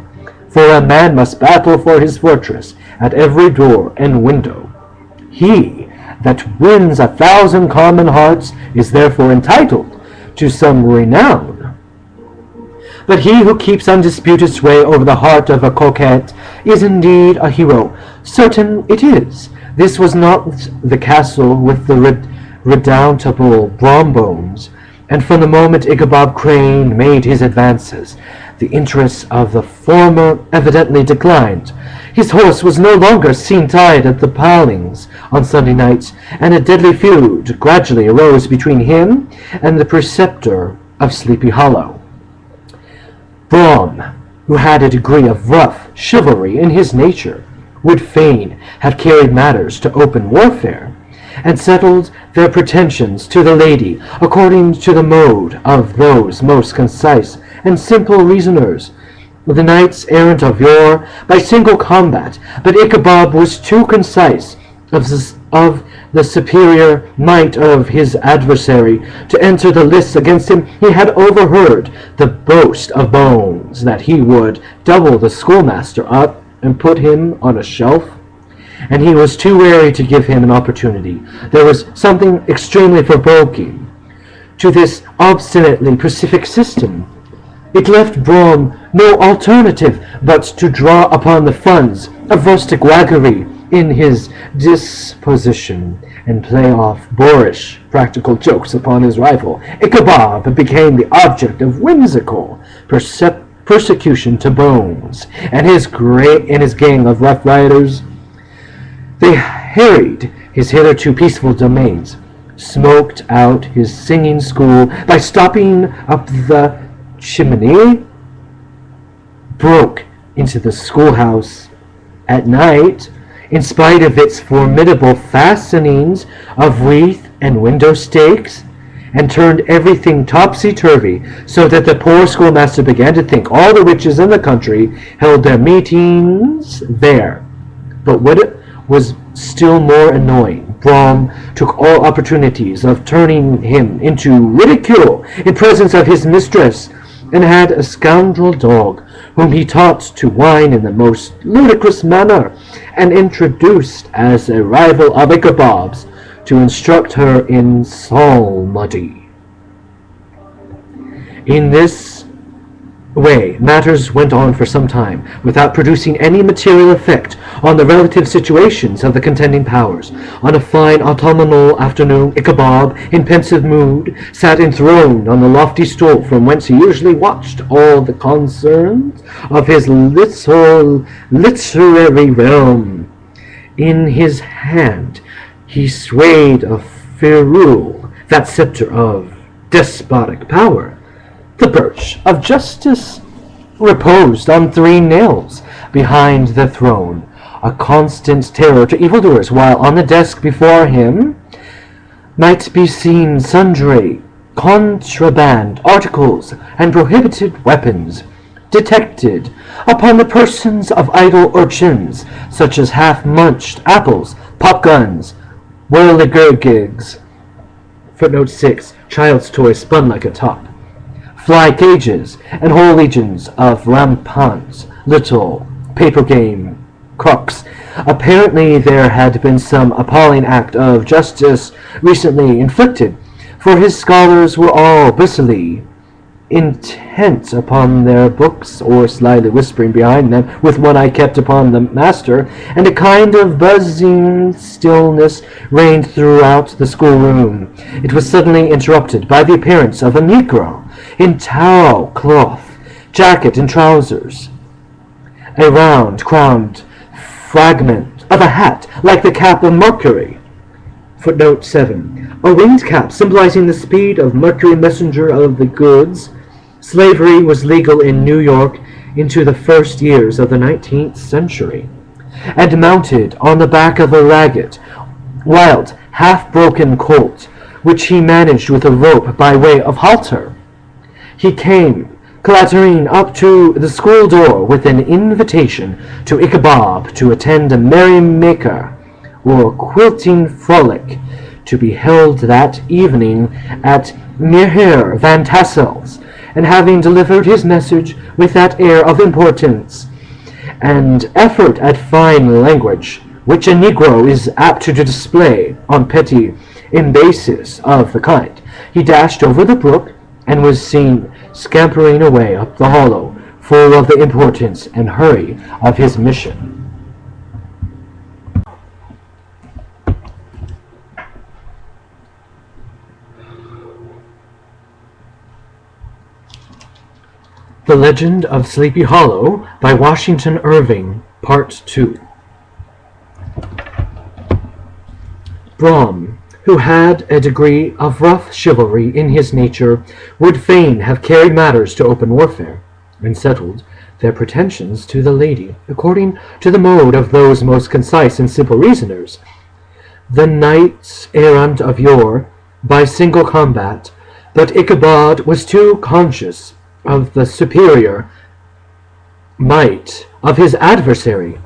For a man must battle for his fortress at every door and window. He that wins 1,000 common hearts is therefore entitled to some renown. But he who keeps undisputed sway over the heart of a coquette is indeed a hero. Certain it is, this was not the castle with the redoubtable Brombones, and from the moment Ichabod Crane made his advances, the interest of the former evidently declined. His horse was no longer seen tied at the palings on Sunday nights, and a deadly feud gradually arose between him and the preceptor of Sleepy Hallow. Brom, who had a degree of rough chivalry in his nature, would fain have carried matters to open warfare, and settled their pretensions to the lady according to the mode of those most concise and simple reasoners, the knights errant of yore, by single combat. But Ichabod was too concise of the superior might of his adversary to enter the lists against him. He had overheard the boast of Bones that he would double the schoolmaster up and put him on a shelf. and he was too wary to give him an opportunity. There was something extremely provoking to this obstinately pacific system. It left Brom no alternative but to draw upon the funds of rustic waggery in his disposition and play off boorish practical jokes upon his rival. Ichabod became the object of whimsical persecution to Bones and his gang of rough riders. They harried his hitherto peaceful domains, smoked out his singing school by stopping up the chimney, broke into the schoolhouse at night, in spite of its formidable fastenings of wreath and window stakes, and turned everything topsy-turvy, so that the poor schoolmaster began to think all the witches in the country held their meetings there. But what was still more annoying, Brom took all opportunities of turning him into ridicule in presence of his mistress, and had a scoundrel dog whom he taught to whine in the most ludicrous manner, and introduced as a rival of Ichabod's to instruct her in psalmody. In this way matters went on for some time, without producing any material effect on the relative situations of the contending powers. On a fine autumnal afternoon, Ichabod, in pensive mood, sat enthroned on the lofty stool from whence he usually watched all the concerns of his little literary realm. In his hand he swayed a ferule, that sceptre of despotic power. The birch of justice reposed on 3 nails behind the throne, a constant terror to evildoers, while on the desk before him might be seen sundry contraband articles and prohibited weapons, detected upon the persons of idle urchins, such as half-munched apples, pop-guns, whirligigs. Footnote 6. Child's toy spun like a top. Fly cages, and whole legions of rampant little paper game crooks. Apparently there had been some appalling act of justice recently inflicted, for his scholars were all busily intent upon their books, or slyly whispering behind them, with one eye kept upon the master, and a kind of buzzing stillness reigned throughout the schoolroom. It was suddenly interrupted by the appearance of a negro in towel cloth, jacket and trousers, a round-crowned fragment of a hat like the cap of Mercury. Footnote 7. A winged cap symbolizing the speed of Mercury, messenger of the goods. Slavery was legal in New York into the first years of the 19th century, and mounted on the back of a ragged, wild, half-broken colt, which he managed with a rope by way of halter. He came clattering up to the school door with an invitation to Ichabod to attend a merrymaker or quilting frolic to be held that evening at Meher Van Tassel's, and having delivered his message with that air of importance and effort at fine language which a negro is apt to display on petty embassies of the kind, he dashed over the brook and was seen scampering away up the hollow, full of the importance and hurry of his mission. The Legend of Sleepy Hallow by Washington Irving, Part 2. Brom, who had a degree of rough chivalry in his nature, would fain have carried matters to open warfare, and settled their pretensions to the lady, according to the mode of those most concise and simple reasoners. The knights errant of yore, by single combat, but Ichabod was too conscious of the superior might of his adversary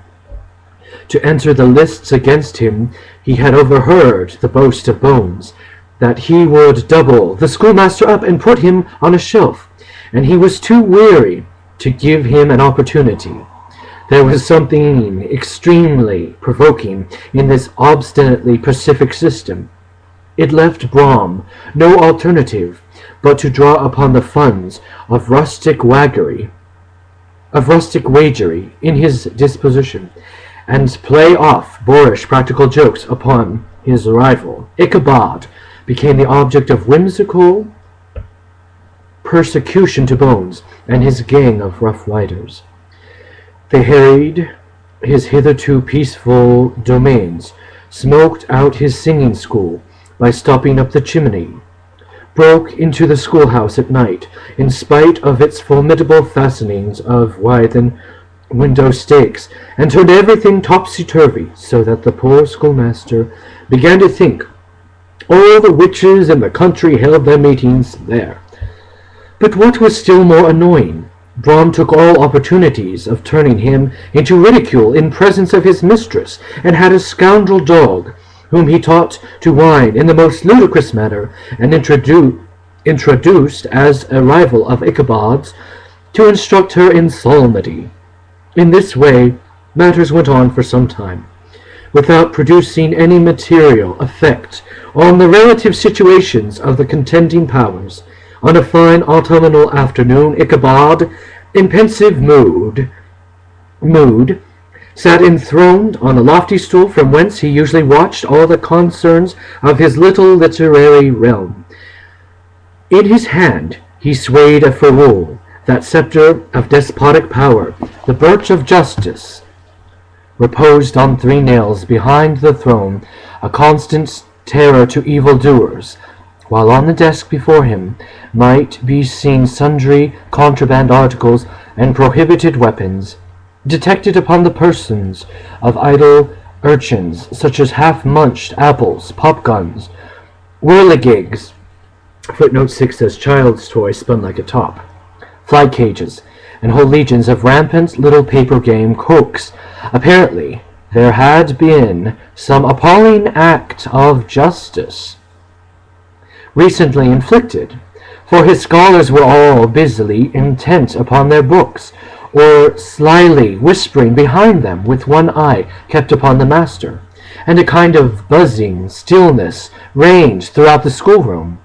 to enter the lists against him. He had overheard the boast of Bones, that he would double the schoolmaster up and put him on a shelf, and he was too weary to give him an opportunity. There was something extremely provoking in this obstinately pacific system. It left Brom no alternative but to draw upon the funds of rustic wagery in his disposition, and play off boorish practical jokes upon his rival. Ichabod became the object of whimsical persecution to Bones and his gang of rough riders. They harried his hitherto peaceful domains, smoked out his singing school by stopping up the chimney, broke into the schoolhouse at night, in spite of its formidable fastenings of withen window stakes, and turned everything topsy-turvy, so that the poor schoolmaster began to think all the witches in the country held their meetings there. But what was still more annoying, Brom took all opportunities of turning him into ridicule in presence of his mistress, and had a scoundrel dog, whom he taught to whine in the most ludicrous manner, and introduced as a rival of Ichabod's, to instruct her in psalmody. In this way matters went on for some time, without producing any material effect on the relative situations of the contending powers. On a fine autumnal afternoon, Ichabod, in pensive mood, sat enthroned on a lofty stool from whence he usually watched all the concerns of his little literary realm. In his hand he swayed a ferule, that sceptre of despotic power, the birch of justice, reposed on 3 nails behind the throne, a constant terror to evildoers, while on the desk before him might be seen sundry contraband articles and prohibited weapons, detected upon the persons of idle urchins, such as half-munched apples, pop-guns, whirligigs, footnote 6 says child's toy spun like a top, fly cages, and whole legions of rampant little paper game cooks. Apparently there had been some appalling act of justice recently inflicted, for his scholars were all busily intent upon their books, or slyly whispering behind them, with one eye kept upon the master, and a kind of buzzing stillness reigned throughout the schoolroom.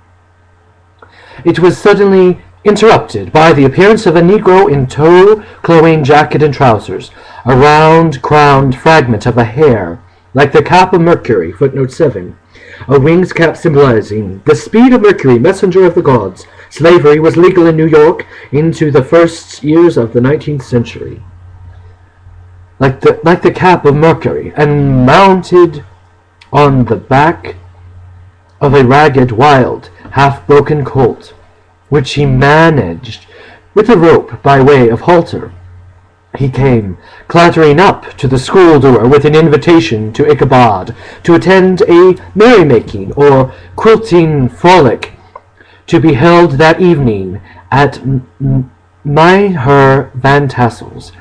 It was suddenly interrupted by the appearance of a negro in tow clothing, jacket, and trousers, a round-crowned fragment of a hair, like the cap of Mercury, footnote 7, a winged cap symbolizing the speed of Mercury, messenger of the gods. Slavery was legal in New York into the first years of the 19th century. Like the cap of Mercury, and mounted on the back of a ragged, wild, half-broken colt, which he managed with a rope by way of halter, he came clattering up to the school door with an invitation to Ichabod to attend a merrymaking or quilting frolic to be held that evening at Myher Van Tassel's,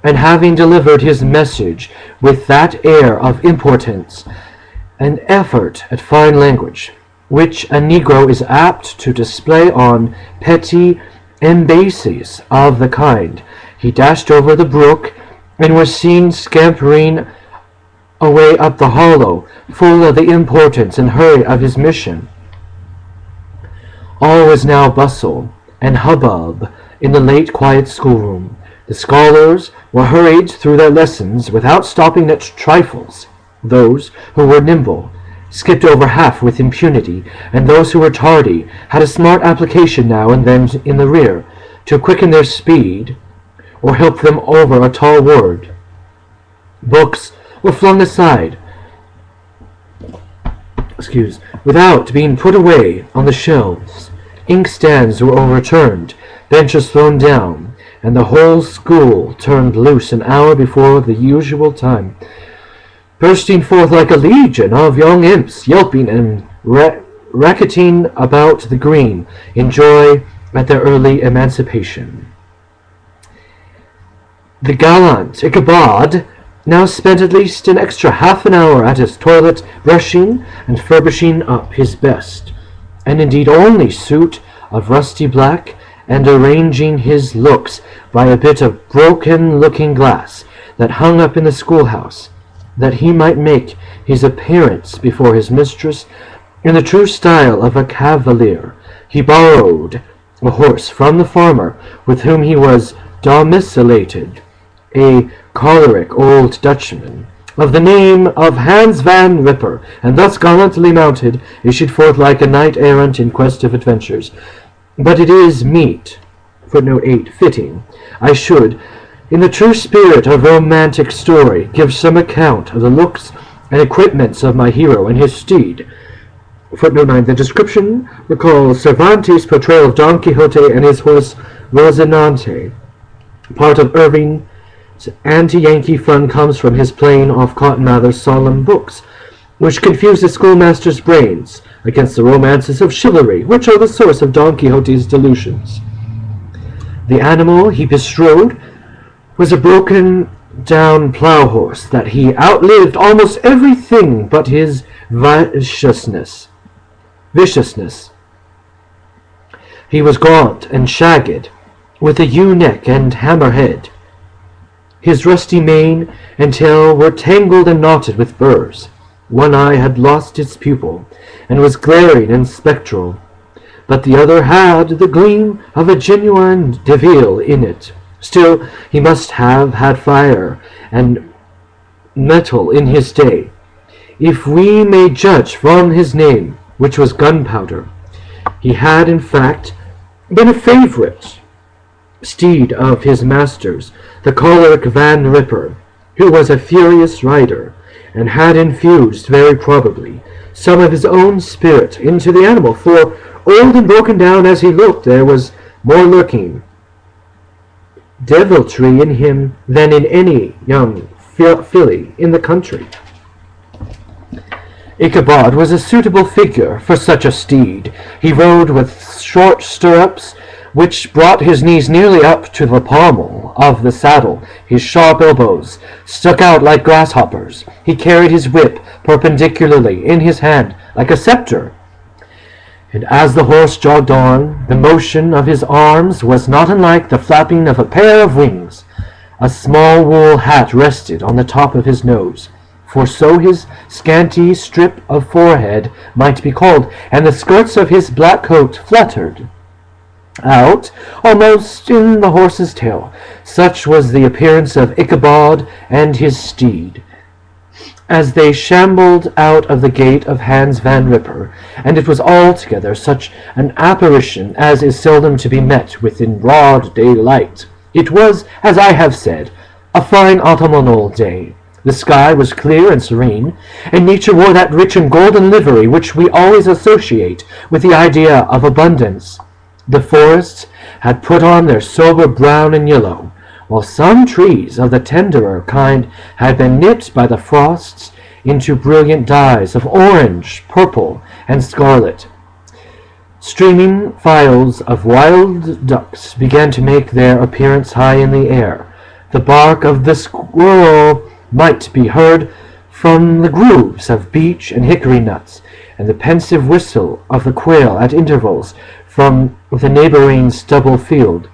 and having delivered his message with that air of importance and effort at fine language, which a negro is apt to display on petty embassies of the kind, he dashed over the brook, and was seen scampering away up the hollow, full of the importance and hurry of his mission. All was now bustle and hubbub in the late quiet schoolroom. The scholars were hurried through their lessons without stopping at trifles. Those who were nimble skipped over half with impunity, and those who were tardy had a smart application now and then in the rear to quicken their speed or help them over a tall word. Books were flung aside, without being put away on the shelves. Inkstands were overturned, benches thrown down, and the whole school turned loose an hour before the usual time, bursting forth like a legion of young imps, yelping and racketing about the green in joy at their early emancipation. The gallant Ichabod now spent at least an extra half an hour at his toilet, brushing and furbishing up his best, and indeed only suit of rusty black, and arranging his looks by a bit of broken looking glass, that hung up in the schoolhouse, that he might make his appearance before his mistress in the true style of a cavalier. He borrowed a horse from the farmer with whom he was domiciliated, a choleric old Dutchman, of the name of Hans Van Ripper, and thus gallantly mounted, issued forth like a knight-errant in quest of adventures. But it is meet, footnote 8, fitting, I should, in the true spirit of romantic story, give some account of the looks and equipments of my hero and his steed. Footnote 9, the description recalls Cervantes' portrayal of Don Quixote and his horse Rocinante. Part of Irving's anti-Yankee fun comes from his playing off Cotton Mather's solemn books, which confuse the schoolmaster's brains against the romances of chivalry, which are the source of Don Quixote's delusions. The animal he bestrode was a broken-down plough-horse that he outlived almost everything but his viciousness. He was gaunt and shagged, with a ewe-neck and hammer-head. His rusty mane and tail were tangled and knotted with burrs. One eye had lost its pupil, and was glaring and spectral, but the other had the gleam of a genuine Deville in it. Still, he must have had fire and metal in his day, if we may judge from his name, which was Gunpowder. He had, in fact, been a favourite steed of his master's, the choleric Van Ripper, who was a furious rider, and had infused, very probably, some of his own spirit into the animal, for, old and broken down as he looked, there was more lurking deviltry in him than in any young filly in the country. Ichabod was a suitable figure for such a steed. He rode with short stirrups, which brought his knees nearly up to the pommel of the saddle. His sharp elbows stuck out like grasshoppers. He carried his whip perpendicularly in his hand, like a scepter. And as the horse jogged on, the motion of his arms was not unlike the flapping of a pair of wings. A small wool hat rested on the top of his nose, for so his scanty strip of forehead might be called, and the skirts of his black coat fluttered out almost in the horse's tail. Such was the appearance of Ichabod and his steed as they shambled out of the gate of Hans Van Ripper, and it was altogether such an apparition as is seldom to be met with in broad daylight. It was, as I have said, a fine autumnal day. The sky was clear and serene, and nature wore that rich and golden livery which we always associate with the idea of abundance. The forests had put on their sober brown and yellow, while some trees of the tenderer kind had been nipped by the frosts into brilliant dyes of orange, purple, and scarlet. Streaming files of wild ducks began to make their appearance high in the air. The bark of the squirrel might be heard from the grooves of beech and hickory nuts, and the pensive whistle of the quail at intervals from the neighboring stubble field.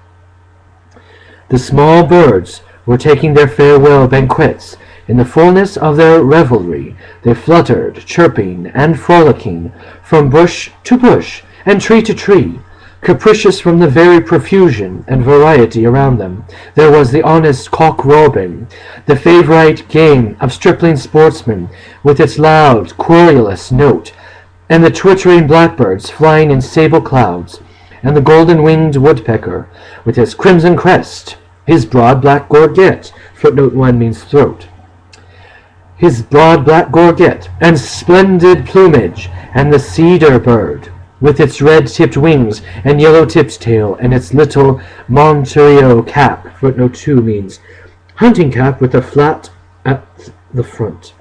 The small birds were taking their farewell banquets. In the fullness of their revelry they fluttered, chirping and frolicking, from bush to bush and tree to tree, capricious from the very profusion and variety around them. There was the honest cock-robin, the favourite game of stripling sportsmen, with its loud, querulous note, and the twittering blackbirds flying in sable clouds, and the golden-winged woodpecker, with his crimson crest, his broad black gorget, footnote 1 means throat, his broad black gorget, and splendid plumage, and the cedar bird, with its red-tipped wings and yellow-tipped tail, and its little Monterio cap, footnote 2 means hunting cap with a flat at the front,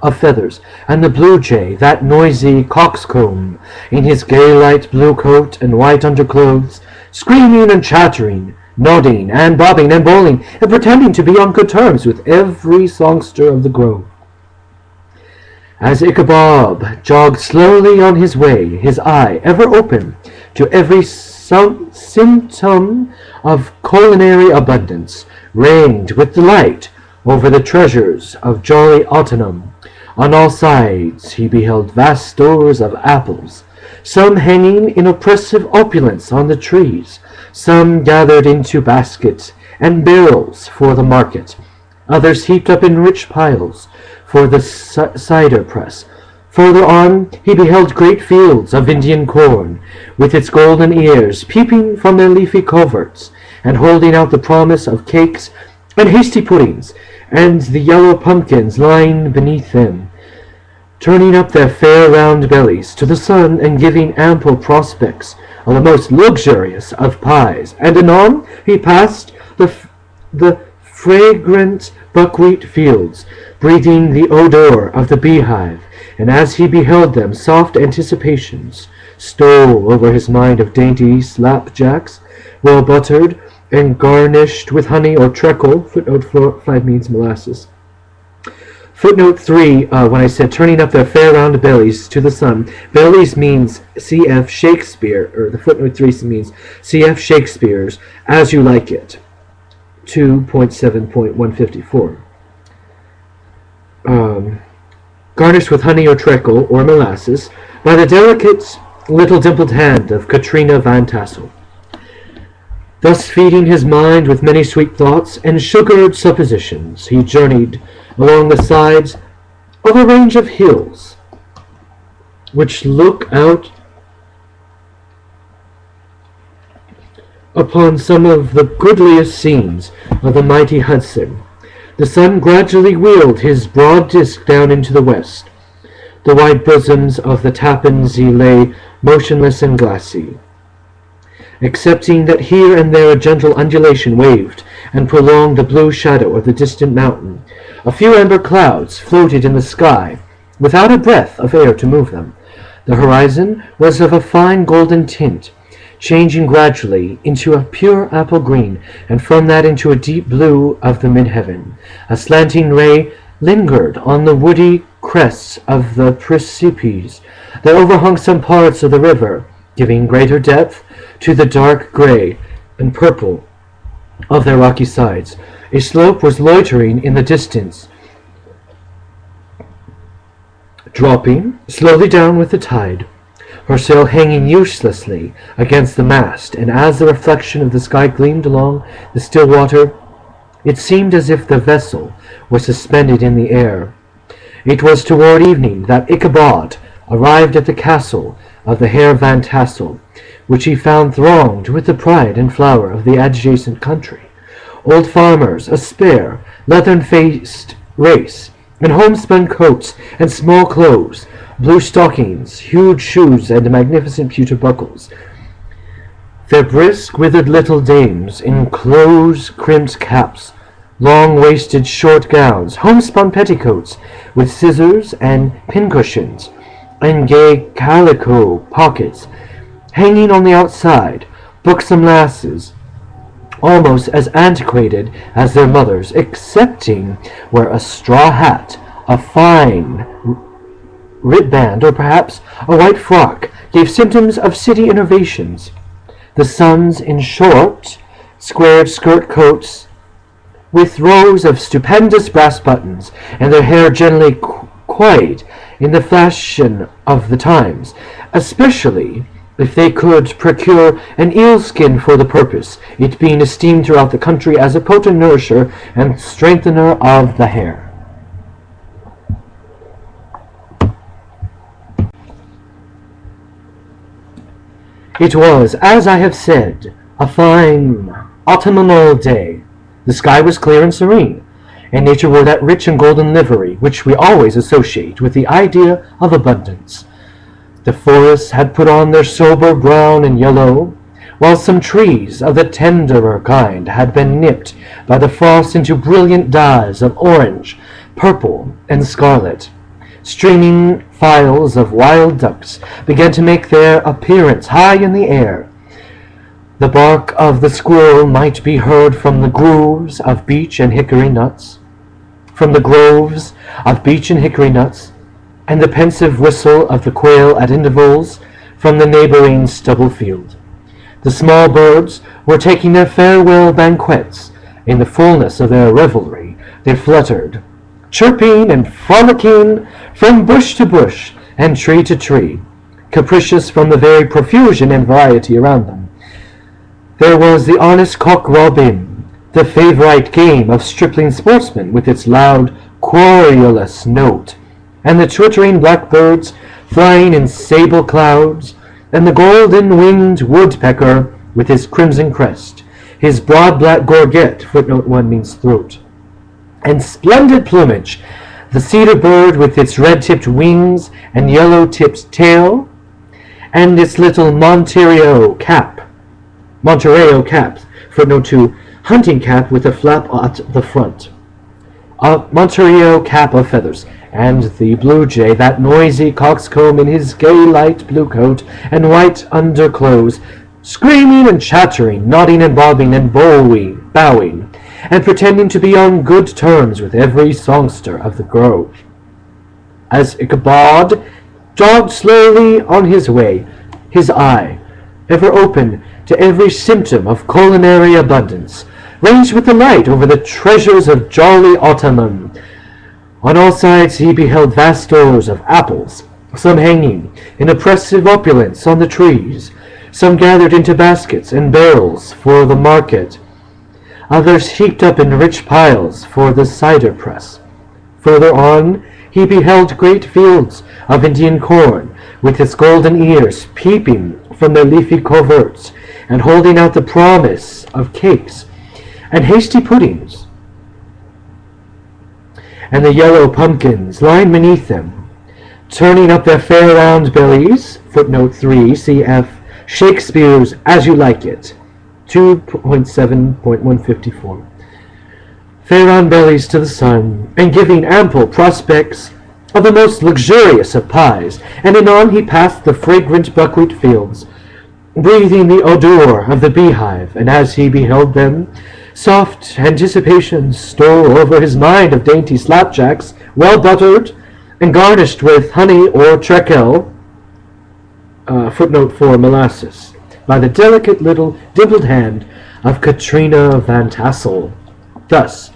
of feathers, and the blue jay, that noisy coxcomb, in his gay light blue coat and white underclothes, screaming and chattering, nodding and bobbing and bowling, and pretending to be on good terms with every songster of the grove. As Ichabod jogged slowly on his way, his eye ever open to every symptom of culinary abundance, reigned with delight over the treasures of jolly autumn. On all sides he beheld vast stores of apples, some hanging in oppressive opulence on the trees, some gathered into baskets and barrels for the market, others heaped up in rich piles for the cider press. Further on he beheld great fields of Indian corn, with its golden ears peeping from their leafy coverts, and holding out the promise of cakes and hasty puddings, and the yellow pumpkins lying beneath them, turning up their fair round bellies to the sun and giving ample prospects of the most luxurious of pies. And anon he passed the fragrant buckwheat fields, breathing the odor of the beehive, and as he beheld them, soft anticipations stole over his mind of dainty slapjacks, well buttered and garnished with honey or treacle. Footnote 5 means molasses. Footnote 3, when I said turning up their fair round bellies to the sun, bellies means C.F. Shakespeare, or the footnote 3 means C.F. Shakespeare's As You Like It, 2.7.154. Garnished with honey or treacle or molasses by the delicate little dimpled hand of Katrina Van Tassel. Thus feeding his mind with many sweet thoughts and sugared suppositions, he journeyed along the sides of a range of hills which look out upon some of the goodliest scenes of the mighty Hudson. The sun gradually wheeled his broad disk down into the west. The wide bosoms of the Tappan Zee lay motionless and glassy, excepting that here and there a gentle undulation waved and prolonged the blue shadow of the distant mountain. A few amber clouds floated in the sky, without a breath of air to move them. The horizon was of a fine golden tint, changing gradually into a pure apple green, and from that into a deep blue of the mid-heaven. A slanting ray lingered on the woody crests of the precipices that overhung some parts of the river, giving greater depth to the dark gray and purple of their rocky sides. A slope was loitering in the distance, dropping slowly down with the tide, her sail hanging uselessly against the mast, and as the reflection of the sky gleamed along the still water, it seemed as if the vessel was suspended in the air. It was toward evening that Ichabod arrived at the castle of the Herr Van Tassel, which he found thronged with the pride and flower of the adjacent country. Old farmers, a spare, leathern-faced race, in homespun coats and small clothes, blue stockings, huge shoes, and magnificent pewter buckles. Their brisk, withered little dames in close-crimped caps, long-waisted short gowns, homespun petticoats with scissors and pincushions, and gay calico pockets, hanging on the outside, buxom lasses, almost as antiquated as their mothers, excepting where a straw hat, a fine ribband, or perhaps a white frock, gave symptoms of city innovations. The sons in short, squared skirt coats, with rows of stupendous brass buttons, and their hair generally quite in the fashion of the times, especially if they could procure an eel skin for the purpose, it being esteemed throughout the country as a potent nourisher and strengthener of the hair. It was, as I have said, a fine autumnal day. The sky was clear and serene, and nature wore that rich and golden livery which we always associate with the idea of abundance. The forests had put on their sober brown and yellow, while some trees of the tenderer kind had been nipped by the frost into brilliant dyes of orange, purple, and scarlet. Streaming files of wild ducks began to make their appearance high in the air. The bark of the squirrel might be heard from the groves of beech and hickory nuts, and the pensive whistle of the quail at intervals from the neighboring stubble field. The small birds were taking their farewell banquets In the fullness of their revelry, they fluttered, chirping and frolicking from bush to bush and tree to tree, capricious from the very profusion and variety around them. There was the honest cock-robin, the favourite game of stripling sportsmen with its loud, querulous note, and the twittering blackbirds flying in sable clouds, and the golden-winged woodpecker with his crimson crest, his broad black gorget, footnote 1 means throat, and splendid plumage, the cedar bird with its red-tipped wings and yellow-tipped tail, and its little Monterey cap, footnote 2, hunting cap with a flap at the front, a Monterey cap of feathers, and the blue jay, that noisy coxcomb in his gay light blue coat and white underclothes, screaming and chattering, nodding and bobbing and bowing, and pretending to be on good terms with every songster of the grove. As Ichabod jogged slowly on his way, his eye, ever open to every symptom of culinary abundance, ranged with delight over the treasures of jolly autumn. On all sides he beheld vast stores of apples, some hanging in oppressive opulence on the trees, some gathered into baskets and barrels for the market, others heaped up in rich piles for the cider press. Further on he beheld great fields of Indian corn, with its golden ears peeping from their leafy coverts, and holding out the promise of cakes and hasty puddings, and the yellow pumpkins lying beneath them, turning up their fair round bellies, footnote 3, cf. Shakespeare's As You Like It, 2.7.154. Fair round bellies to the sun, and giving ample prospects of the most luxurious of pies, and anon he passed the fragrant buckwheat fields, breathing the odour of the beehive, and as he beheld them, soft anticipations stole over his mind of dainty slapjacks, well buttered, and garnished with honey or treacle, footnote 4, molasses, by the delicate little dimpled hand of Katrina Van Tassel. Thus,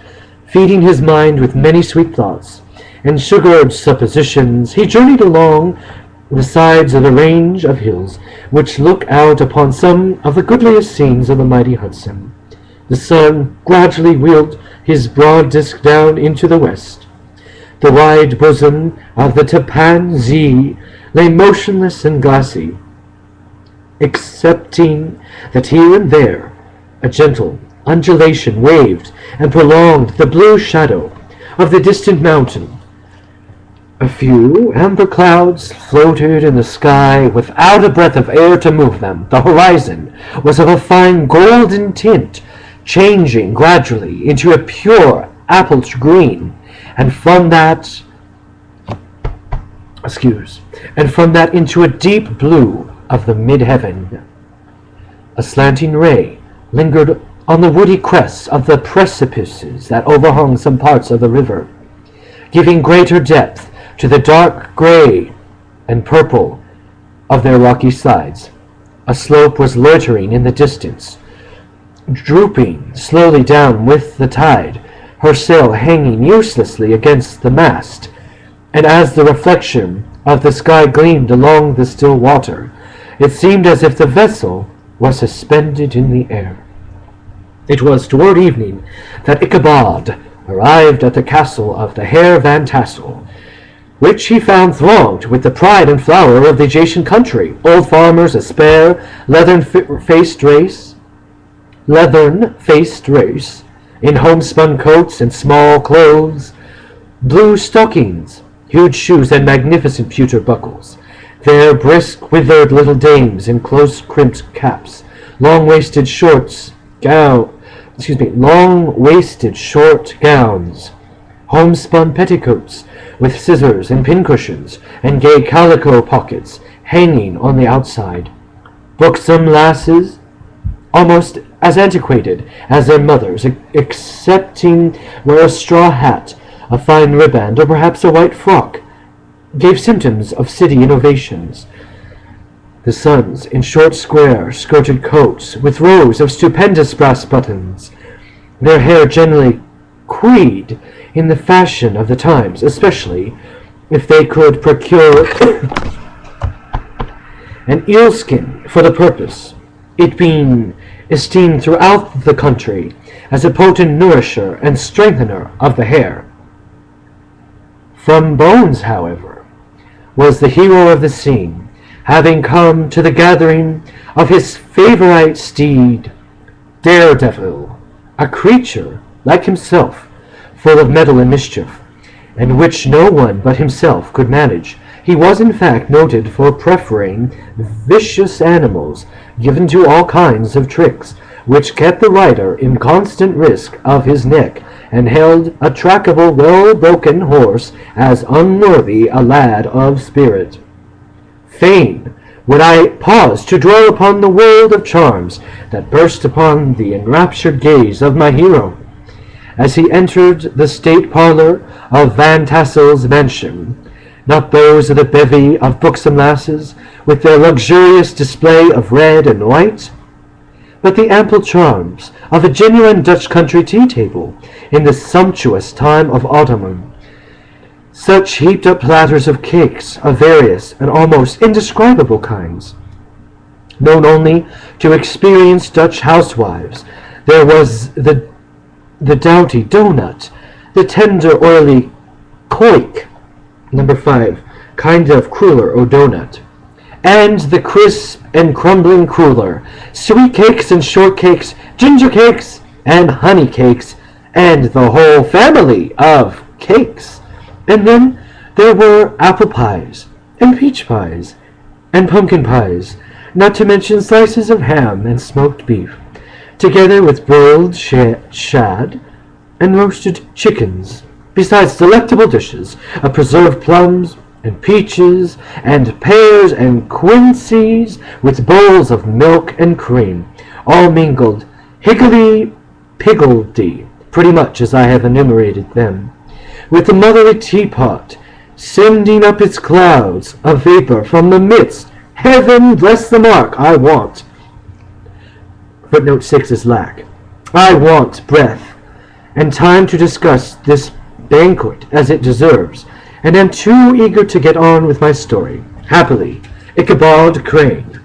feeding his mind with many sweet thoughts and sugared suppositions, he journeyed along the sides of a range of hills which look out upon some of the goodliest scenes of the mighty Hudson. The sun gradually wheeled his broad disk down into the west. The wide bosom of the Tappan Zee lay motionless and glassy, excepting that here and there a gentle undulation waved and prolonged the blue shadow of the distant mountain. A few amber clouds floated in the sky without a breath of air to move them. The horizon was of a fine golden tint, changing gradually into a pure apple green, and from that into a deep blue of the mid-heaven. A slanting ray lingered on the woody crests of the precipices that overhung some parts of the river, giving greater depth to the dark gray and purple of their rocky sides. A slope was loitering in the distance, drooping slowly down with the tide, her sail hanging uselessly against the mast, and as the reflection of the sky gleamed along the still water, it seemed as if the vessel was suspended in the air. It was toward evening that Ichabod arrived at the castle of the Herr Van Tassel, which he found thronged with the pride and flower of the adjacent country, old farmers, a spare, leathern-faced race, in homespun coats and small clothes, blue stockings, huge shoes, and magnificent pewter buckles. Their brisk, withered little dames in close-crimped caps, long-waisted short gowns, homespun petticoats with scissors and pincushions, and gay calico pockets hanging on the outside. Buxom lasses, almost as antiquated as their mothers, excepting where a straw hat, a fine riband, or perhaps a white frock, gave symptoms of city innovations. The sons, in short square skirted coats with rows of stupendous brass buttons, their hair generally coiffed in the fashion of the times, especially if they could procure an eelskin for the purpose, it being esteemed throughout the country as a potent nourisher and strengthener of the hair. From Bones, however, was the hero of the scene, having come to the gathering of his favourite steed, Daredevil, a creature, like himself, full of mettle and mischief, and which no one but himself could manage. He was in fact noted for preferring vicious animals, given to all kinds of tricks, which kept the rider in constant risk of his neck, and held a trackable, well-broken horse as unworthy a lad of spirit. Fain would I pause to dwell upon the world of charms that burst upon the enraptured gaze of my hero, as he entered the state parlour of Van Tassel's mansion, not those of the bevy of buxom lasses, with their luxurious display of red and white, but the ample charms of a genuine Dutch country tea-table in the sumptuous time of autumn. Such heaped-up platters of cakes of various and almost indescribable kinds. Known only to experienced Dutch housewives, there was the doughty donut, the tender oily koek, number 5, kind of cruller or donut, and the crisp and crumbling cruller, sweet cakes and shortcakes, ginger cakes and honey cakes, and the whole family of cakes. And then there were apple pies, and peach pies, and pumpkin pies, not to mention slices of ham and smoked beef, together with broiled shad and roasted chickens, besides delectable dishes of preserved plums and peaches and pears and quinces, with bowls of milk and cream, all mingled higgledy-piggledy, pretty much as I have enumerated them, with the motherly teapot sending up its clouds of vapor from the midst. Heaven bless the mark, I want. Footnote 6 is lack. I want breath and time to discuss this banquet as it deserves, and am too eager to get on with my story. Happily, Ichabod Crane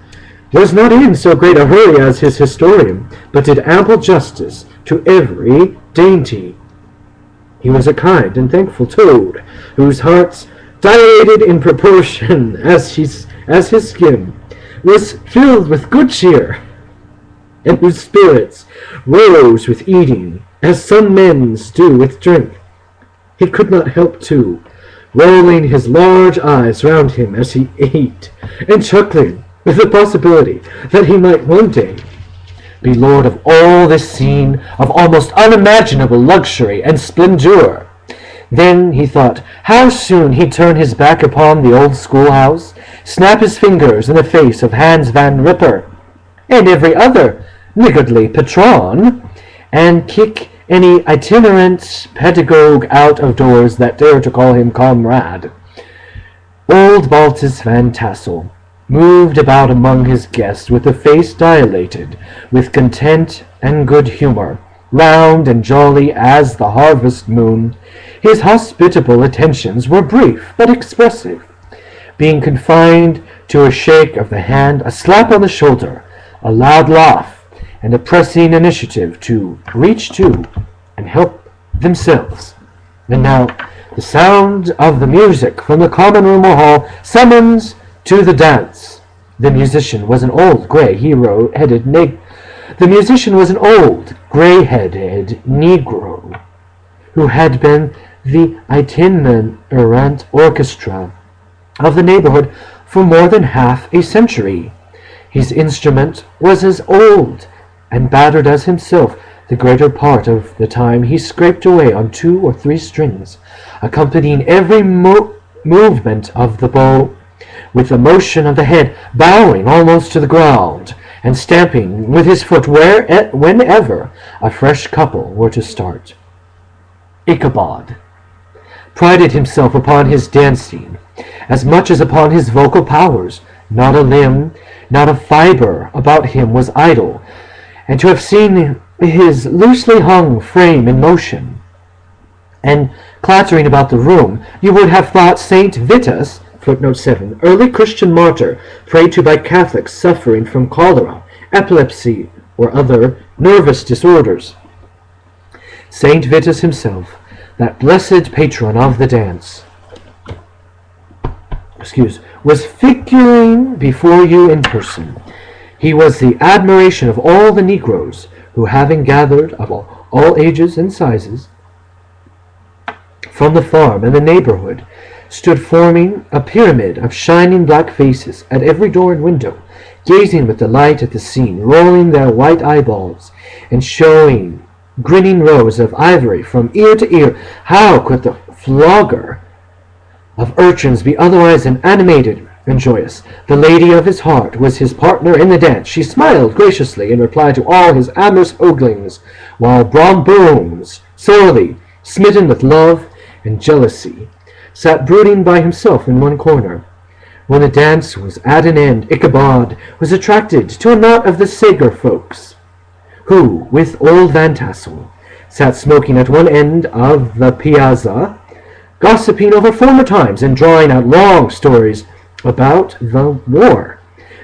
was not in so great a hurry as his historian, but did ample justice to every dainty. He was a kind and thankful toad, whose heart dilated in proportion as his skin was filled with good cheer, and whose spirits rose with eating, as some men's do with drink. He could not help, too, rolling his large eyes round him as he ate, and chuckling with the possibility that he might one day be lord of all this scene of almost unimaginable luxury and splendor. Then he thought how soon he'd turn his back upon the old schoolhouse, snap his fingers in the face of Hans Van Ripper and every other niggardly patron, and kick any itinerant pedagogue out of doors that dare to call him comrade. Old Baltus Van Tassel moved about among his guests with a face dilated with content and good humor, round and jolly as the harvest moon. His hospitable attentions were brief but expressive, being confined to a shake of the hand, a slap on the shoulder, a loud laugh, and a pressing initiative to reach to and help themselves. And now the sound of the music from the common room or hall summons to the dance. The musician was an old gray-headed Negro who had been the itinerant orchestra of the neighborhood for more than half a century. His instrument was as old and battered as himself. The greater part of the time he scraped away on 2 or 3 strings, accompanying every movement of the bow with the motion of the head, bowing almost to the ground, and stamping with his foot whenever a fresh couple were to start. Ichabod prided himself upon his dancing as much as upon his vocal powers. Not a limb, not a fibre about him was idle, and to have seen his loosely hung frame in motion, and clattering about the room, you would have thought Saint Vitus, footnote 7, early Christian martyr, prayed to by Catholics suffering from cholera, epilepsy, or other nervous disorders. Saint Vitus himself, that blessed patron of the dance, was figuring before you in person. He was the admiration of all the Negroes, who, having gathered of all ages and sizes from the farm and the neighborhood, stood forming a pyramid of shining black faces at every door and window, gazing with delight at the scene, rolling their white eyeballs, and showing grinning rows of ivory from ear to ear. How could the flogger of urchins be otherwise than animated and joyous? The lady of his heart was his partner in the dance. She smiled graciously in reply to all his amorous oglings, while Brom Booms, sorely smitten with love and jealousy, sat brooding by himself in one corner. When the dance was at an end, Ichabod was attracted to a knot of the Sager folks, who, with old Van Tassel, sat smoking at one end of the piazza, gossiping over former times and drawing out long stories about the war.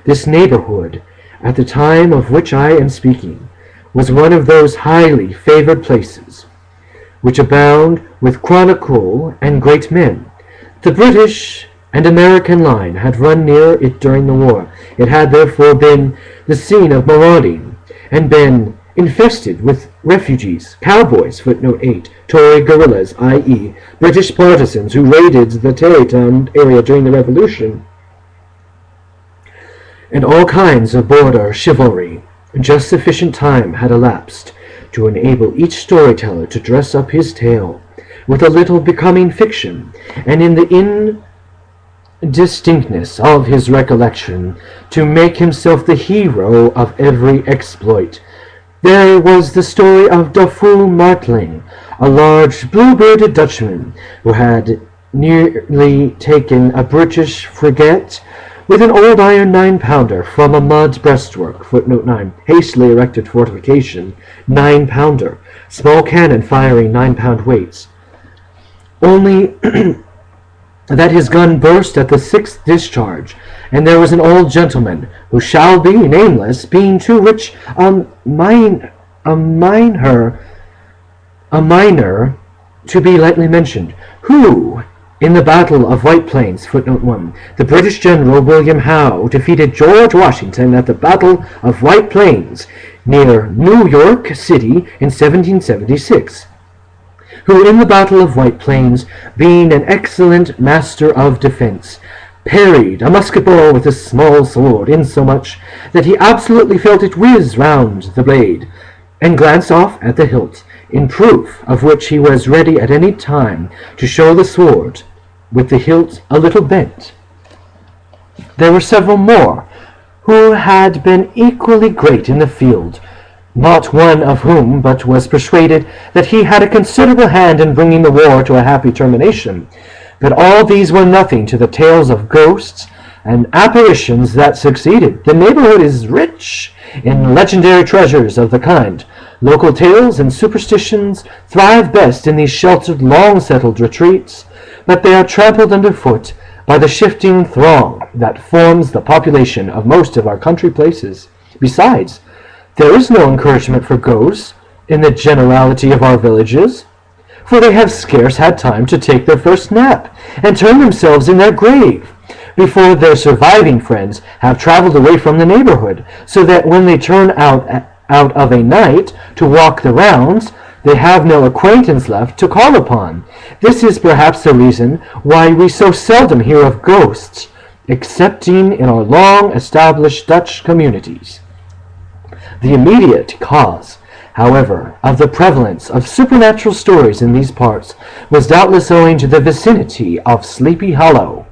This neighborhood, at the time of which I am speaking, was one of those highly favored places which abound with chronicle and great men. The British and American line had run near it during the war. It had therefore been the scene of marauding, and been infested with refugees, cowboys, footnote 8, Tory guerrillas, i.e., British partisans who raided the Tarrytown area during the Revolution, and all kinds of border chivalry. Just sufficient time had elapsed to enable each storyteller to dress up his tale with a little becoming fiction, and in the indistinctness of his recollection to make himself the hero of every exploit. There was the story of Dufou Martling, a large blue-bearded Dutchman who had nearly taken a British frigate with an old iron 9-pounder from a mud breastwork, footnote 9, hastily erected fortification, 9-pounder, small cannon firing 9-pound weights. Only that his gun burst at the 6th discharge, and there was an old gentleman, who shall be nameless, being too rich a minor to be lightly mentioned, who, in the Battle of White Plains, footnote 1, the British General William Howe defeated George Washington at the Battle of White Plains near New York City in 1776, who in the Battle of White Plains, being an excellent master of defense, parried a musket ball with a small sword, insomuch that he absolutely felt it whiz round the blade, and glance off at the hilt, in proof of which he was ready at any time to show the sword with the hilt a little bent. There were several more who had been equally great in the field, not one of whom but was persuaded that he had a considerable hand in bringing the war to a happy termination. But all these were nothing to the tales of ghosts and apparitions that succeeded. The neighborhood is rich in legendary treasures of the kind. Local tales and superstitions thrive best in these sheltered, long-settled retreats, but they are trampled underfoot by the shifting throng that forms the population of most of our country places. Besides, there is no encouragement for ghosts in the generality of our villages, for they have scarce had time to take their first nap and turn themselves in their grave before their surviving friends have traveled away from the neighborhood, so that when they turn out of a night to walk the rounds, they have no acquaintance left to call upon. This is perhaps the reason why we so seldom hear of ghosts, excepting in our long-established Dutch communities. The immediate cause, however, of the prevalence of supernatural stories in these parts was doubtless owing to the vicinity of Sleepy Hallow.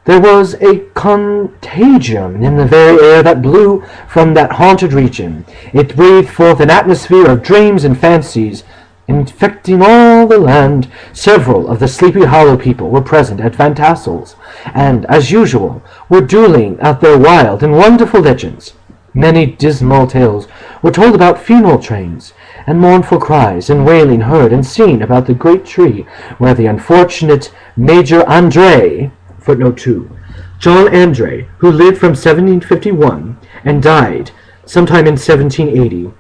There was a contagion in the very air that blew from that haunted region. It breathed forth an atmosphere of dreams and fancies, infecting all the land. Several of the Sleepy Hallow people were present at Van Tassel's, and, as usual, were dueling out their wild and wonderful legends. Many dismal tales were told about funeral trains, and mournful cries and wailing heard and seen about the great tree where the unfortunate Major Andre, footnote 2, John Andre, who lived from 1751 and died sometime in 1780,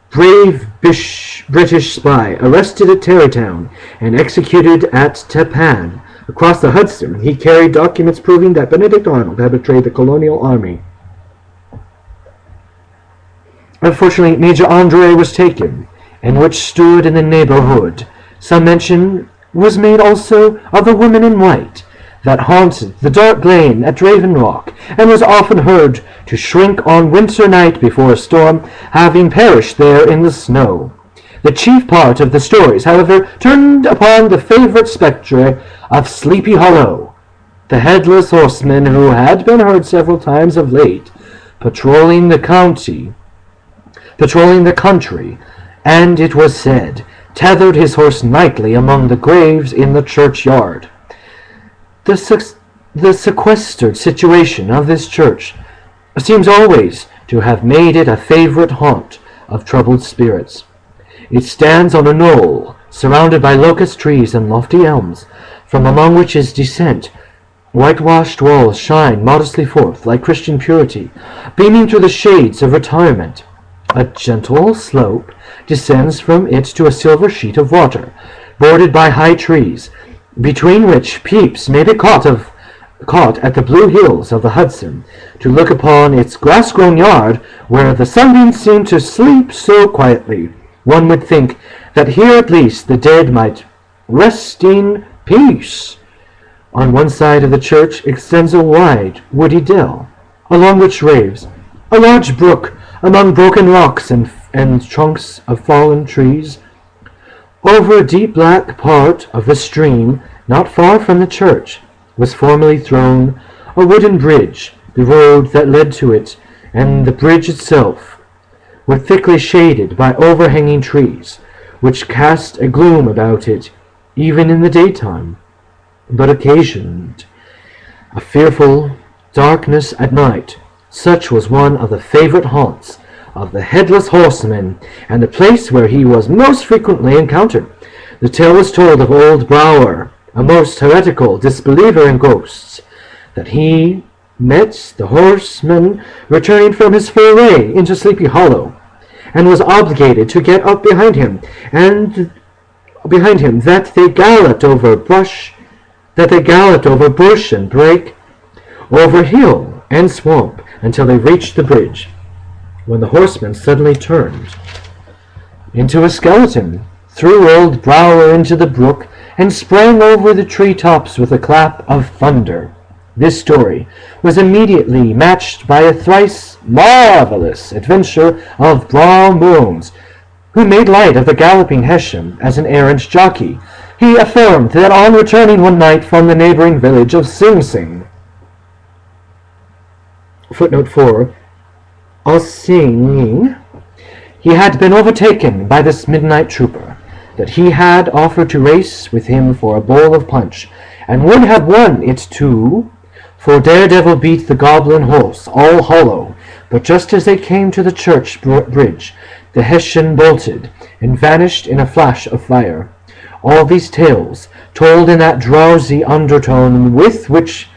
brave British spy, arrested at Tarrytown and executed at Tappan. Across the Hudson, he carried documents proving that Benedict Arnold had betrayed the colonial army. Unfortunately, Major Andre was taken, and which stood in the neighborhood. Some mention was made also of the woman in white that haunted the dark lane at Raven Rock, and was often heard to shrink on winter night before a storm, having perished there in the snow. The chief part of the stories, however, turned upon the favorite spectre of Sleepy Hallow, the headless horseman who had been heard several times of late, patrolling the country, and, it was said, tethered his horse nightly among the graves in the churchyard. The sequestered situation of this church seems always to have made it a favorite haunt of troubled spirits. It stands on a knoll, surrounded by locust trees and lofty elms, from among which its descent whitewashed walls shine modestly forth like Christian purity, beaming through the shades of retirement. A gentle slope descends from it to a silver sheet of water, bordered by high trees, between which peeps may be caught at the blue hills of the Hudson, to look upon its grass-grown yard, where the sunbeams seem to sleep so quietly. One would think that here at least the dead might rest in peace. On one side of the church extends a wide, woody dell, along which raves a large brook among broken rocks and trunks of fallen trees. Over a deep black part of the stream, not far from the church, was formerly thrown a wooden bridge. The road that led to it and the bridge itself were thickly shaded by overhanging trees, which cast a gloom about it even in the daytime, but occasioned a fearful darkness at night. Such was one of the favorite haunts of the headless horseman, and the place where he was most frequently encountered. The tale was told of old Brower, a most heretical disbeliever in ghosts, that he met the horseman returning from his foray into Sleepy Hollow, and was obligated to get up behind him, that they galloped over bush and brake, over hill and swamp, until they reached the bridge, when the horseman suddenly turned into a skeleton, threw old Brower into the brook, and sprang over the tree-tops with a clap of thunder. This story was immediately matched by a thrice marvelous adventure of Brom Bones, who made light of the galloping Hessian as an errant jockey. He affirmed that on returning one night from the neighboring village of Sing Sing, footnote 4, Singing, he had been overtaken by this midnight trooper, that he had offered to race with him for a bowl of punch, and would have won it too, for Daredevil beat the goblin horse all hollow. But just as they came to the church bridge, the Hessian bolted and vanished in a flash of fire. All these tales, told in that drowsy undertone with which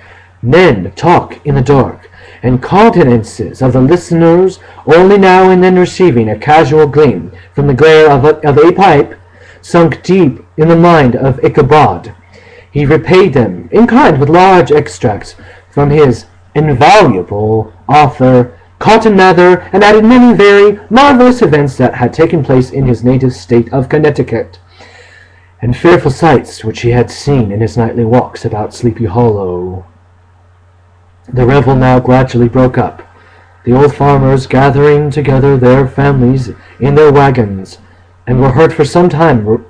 men talk in the dark, and countenances of the listeners only now and then receiving a casual gleam from the glare of a pipe, sunk deep in the mind of Ichabod. He repaid them in kind with large extracts from his invaluable author Cotton Mather, and added many very marvelous events that had taken place in his native state of Connecticut, and fearful sights which he had seen in his nightly walks about Sleepy Hollow. The revel now gradually broke up, the old farmers gathering together their families in their wagons, and were heard for some time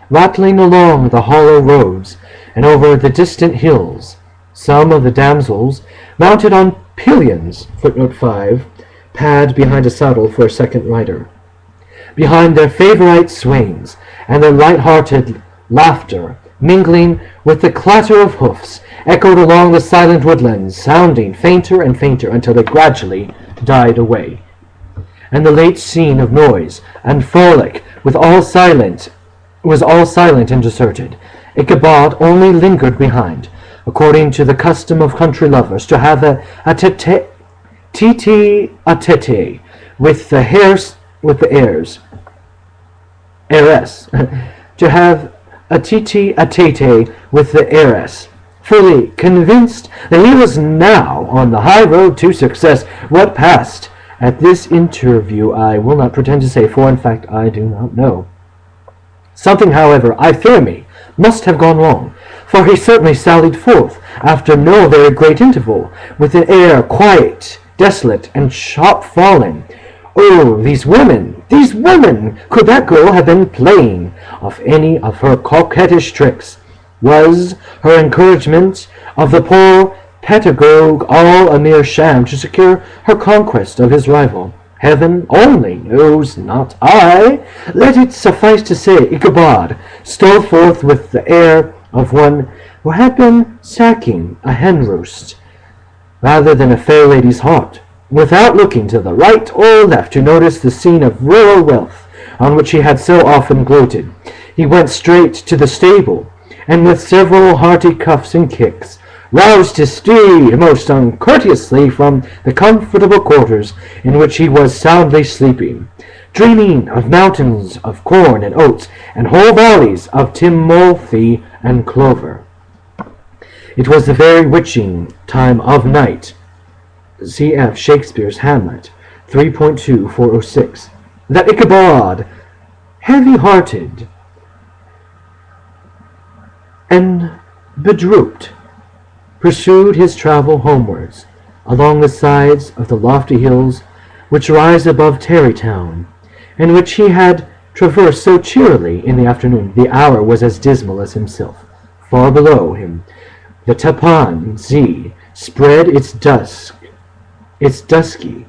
rattling along the hollow roads and over the distant hills. Some of the damsels, mounted on pillions, footnote 5, pad behind a saddle for a second rider. Behind their favorite swains, and their light-hearted laughter, mingling with the clatter of hoofs, echoed along the silent woodlands, sounding fainter and fainter until they gradually died away. and the late scene of noise and frolic was all silent and deserted. Ichabod only lingered behind, according to the custom of country lovers, to have a tete-a-tete with the heiress, to have a tete-a-tete with the heiress, fully convinced that he was now on the high road to success. What passed at this interview I will not pretend to say, for in fact I do not know. Something, however, I fear me, must have gone wrong, for he certainly sallied forth, after no very great interval, with an air quiet, desolate, and chop-fallen. Oh, these women! Could that girl have been playing of any of her coquettish tricks? Was her encouragement of the poor pedagogue all a mere sham to secure her conquest of his rival? Heaven only knows, not I. Let it suffice to say, Ichabod stole forth with the air of one who had been sacking a hen-roost, rather than a fair lady's heart, without looking to the right or left to notice the scene of rural wealth on which he had so often gloated. He went straight to the stable, and with several hearty cuffs and kicks, roused his steed most uncourteously from the comfortable quarters in which he was soundly sleeping, dreaming of mountains of corn and oats, and whole valleys of timothy and clover. It was the very witching time of night. C.F. Shakespeare's Hamlet, 3.2406. That Ichabod, heavy-hearted and bedrooped, pursued his travel homewards, along the sides of the lofty hills which rise above Tarrytown, and which he had traversed so cheerily in the afternoon. The hour was as dismal as himself. Far below him, the Tappan Zee spread its dusky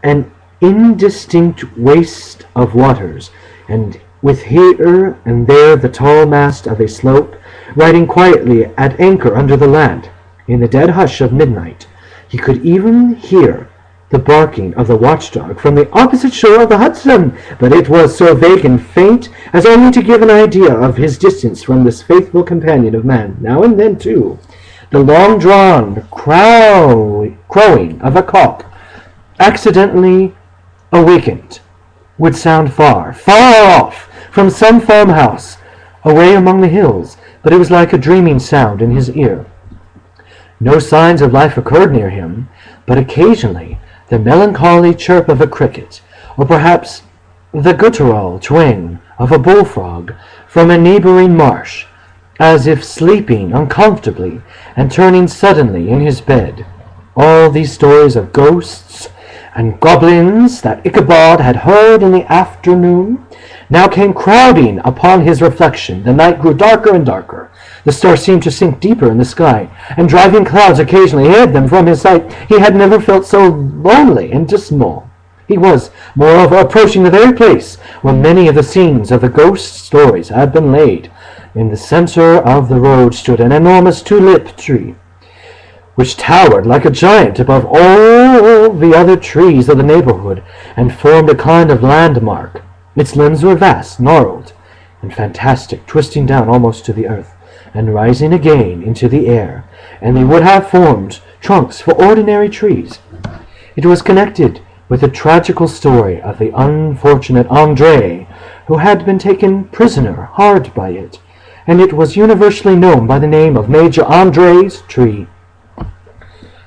and indistinct waste of waters, and with here and there the tall mast of a sloop riding quietly at anchor under the land. In the dead hush of midnight, he could even hear the barking of the watchdog from the opposite shore of the Hudson, but it was so vague and faint as only to give an idea of his distance from this faithful companion of man. Now and then, too, the long-drawn crowing of a cock, accidentally awakened, would sound far, far off, from some farmhouse, away among the hills, but it was like a dreaming sound in his ear. No signs of life occurred near him, but occasionally the melancholy chirp of a cricket, or perhaps the guttural twang of a bullfrog from a neighboring marsh, as if sleeping uncomfortably and turning suddenly in his bed. All these stories of ghosts and goblins that Ichabod had heard in the afternoon now came crowding upon his reflection. The night grew darker and darker. The stars seemed to sink deeper in the sky, and driving clouds occasionally hid them from his sight. He had never felt so lonely and dismal. He was, moreover, approaching the very place where many of the scenes of the ghost stories had been laid. In the center of the road stood an enormous tulip tree, which towered like a giant above all the other trees of the neighborhood, and formed a kind of landmark. Its limbs were vast, gnarled, and fantastic, twisting down almost to the earth, and rising again into the air, and they would have formed trunks for ordinary trees. It was connected with the tragical story of the unfortunate André, who had been taken prisoner hard by it, and it was universally known by the name of Major André's tree.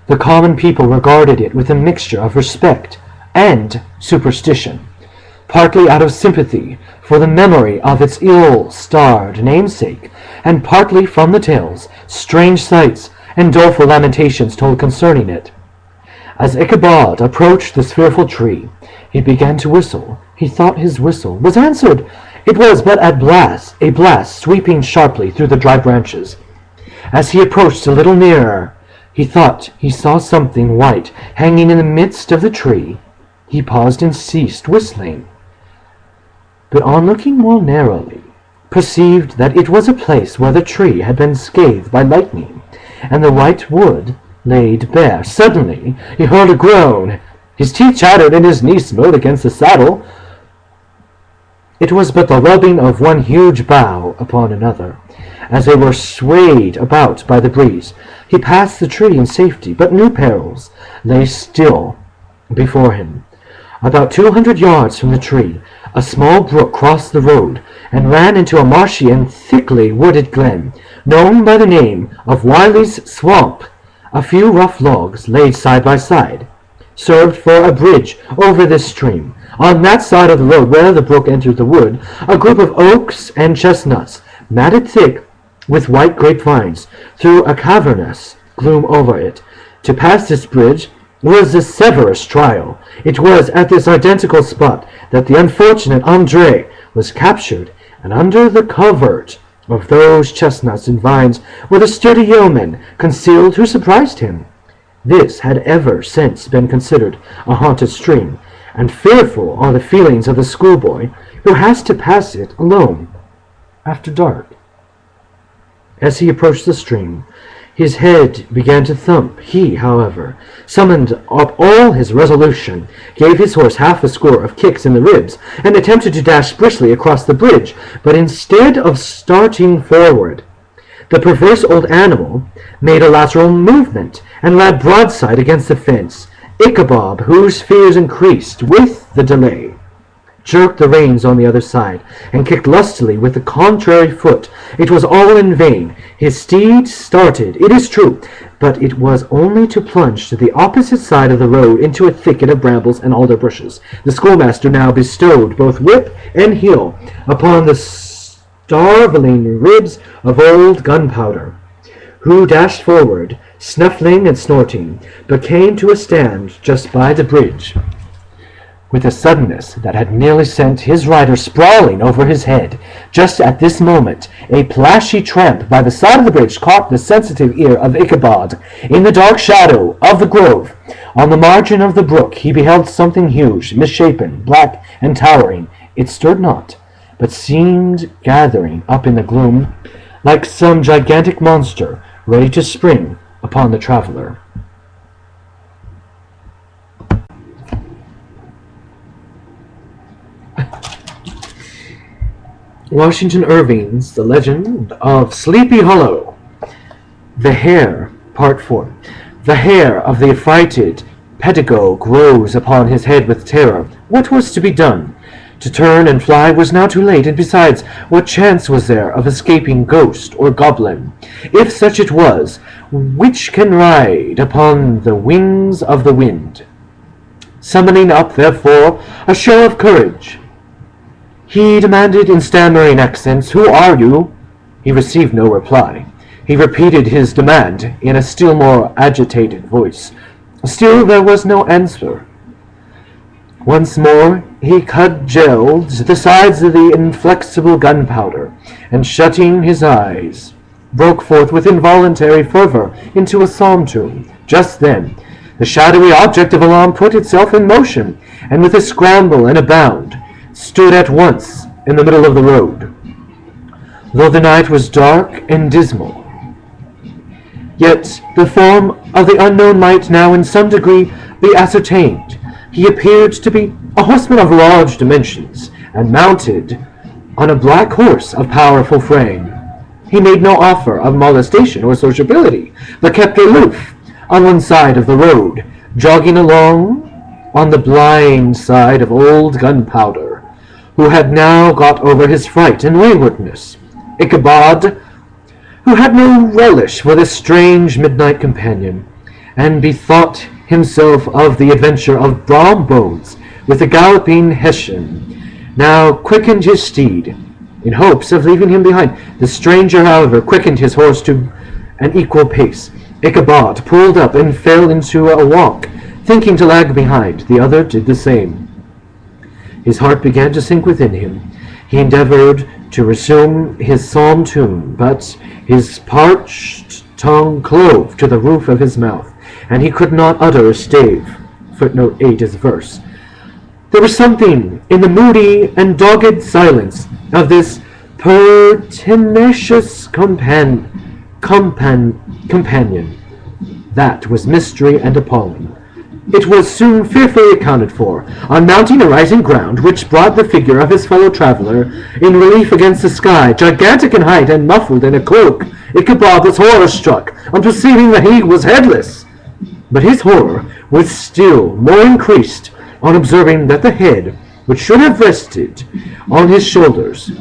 The common people regarded it with a mixture of respect and superstition, partly out of sympathy for the memory of its ill-starred namesake, and partly from the tales, strange sights, and doleful lamentations told concerning it. As Ichabod approached this fearful tree, he began to whistle. He thought his whistle was answered. It was but a blast sweeping sharply through the dry branches. As he approached a little nearer, he thought he saw something white hanging in the midst of the tree. He paused and ceased whistling, but on looking more narrowly, perceived that it was a place where the tree had been scathed by lightning, and the white wood laid bare. Suddenly he heard a groan, His teeth chattered and his knees smote against the saddle. It was but the rubbing of one huge bough upon another, as they were swayed about by the breeze. He passed the tree in safety, but new perils lay still before him. About 200 yards from the tree, a small brook crossed the road and ran into a marshy and thickly wooded glen, known by the name of Wiley's Swamp. A few rough logs, laid side by side, served for a bridge over this stream. On that side of the road where the brook entered the wood, a group of oaks and chestnuts, matted thick with white grapevines, threw a cavernous gloom over it. To pass this bridge was a severest trial. It was at this identical spot that the unfortunate Andre was captured, and under the covert of those chestnuts and vines were the sturdy yeomen concealed who surprised him. This had ever since been considered a haunted stream, and fearful are the feelings of the schoolboy who has to pass it alone after dark. As he approached the stream, his head began to thump. He, however, summoned up all his resolution, gave his horse half a score of kicks in the ribs, and attempted to dash briskly across the bridge. But instead of starting forward, the perverse old animal made a lateral movement and lay broadside against the fence. Ichabod, whose fears increased with the delay, jerked the reins on the other side, and kicked lustily with the contrary foot. It was all in vain. His steed started, it is true, but it was only to plunge to the opposite side of the road into a thicket of brambles and alder bushes. The schoolmaster now bestowed both whip and heel upon the starveling ribs of old Gunpowder, who dashed forward, snuffling and snorting, but came to a stand just by the bridge, with a suddenness that had nearly sent his rider sprawling over his head. Just at this moment, a plashy tramp by the side of the bridge caught the sensitive ear of Ichabod. In the dark shadow of the grove, on the margin of the brook, he beheld something huge, misshapen, black, and towering. It stirred not, but seemed gathering up in the gloom like some gigantic monster ready to spring upon the traveler. Washington Irving's The Legend of Sleepy Hallow. The Hair, Part 4. The hair of the affrighted pedagogue rose upon his head with terror. What was to be done? To turn and fly was now too late, and besides, what chance was there of escaping ghost or goblin? If such it was, which can ride upon the wings of the wind? Summoning up, therefore, a show of courage, he demanded in stammering accents, "Who are you?" He received no reply. He repeated his demand in a still more agitated voice. Still there was no answer. Once more he cudgelled the sides of the inflexible Gunpowder, and shutting his eyes, broke forth with involuntary fervor into a psalm tune. Just then the shadowy object of alarm put itself in motion, and with a scramble and a bound stood at once in the middle of the road. Though the night was dark and dismal, yet the form of the unknown might now in some degree be ascertained. He appeared to be a horseman of large dimensions, and mounted on a black horse of powerful frame. He made no offer of molestation or sociability, but kept aloof on one side of the road, jogging along on the blind side of old Gunpowder, who had now got over his fright and waywardness. Ichabod, who had no relish for this strange midnight companion, and bethought himself of the adventure of Brombones with the galloping Hessian, now quickened his steed, in hopes of leaving him behind. The stranger, however, quickened his horse to an equal pace. Ichabod pulled up and fell into a walk, thinking to lag behind. The other did the same. His heart began to sink within him. He endeavored to resume his psalm tune, but his parched tongue clove to the roof of his mouth, and he could not utter a stave. Footnote 8 is verse. There was something in the moody and dogged silence of this pertinacious companion that was mystery and appalling. It was soon fearfully accounted for. On mounting a rising ground, which brought the figure of his fellow traveller in relief against the sky, gigantic in height and muffled in a cloak, Ichabod was horror-struck on perceiving that he was headless. But his horror was still more increased on observing that the head, which should have rested on his shoulders,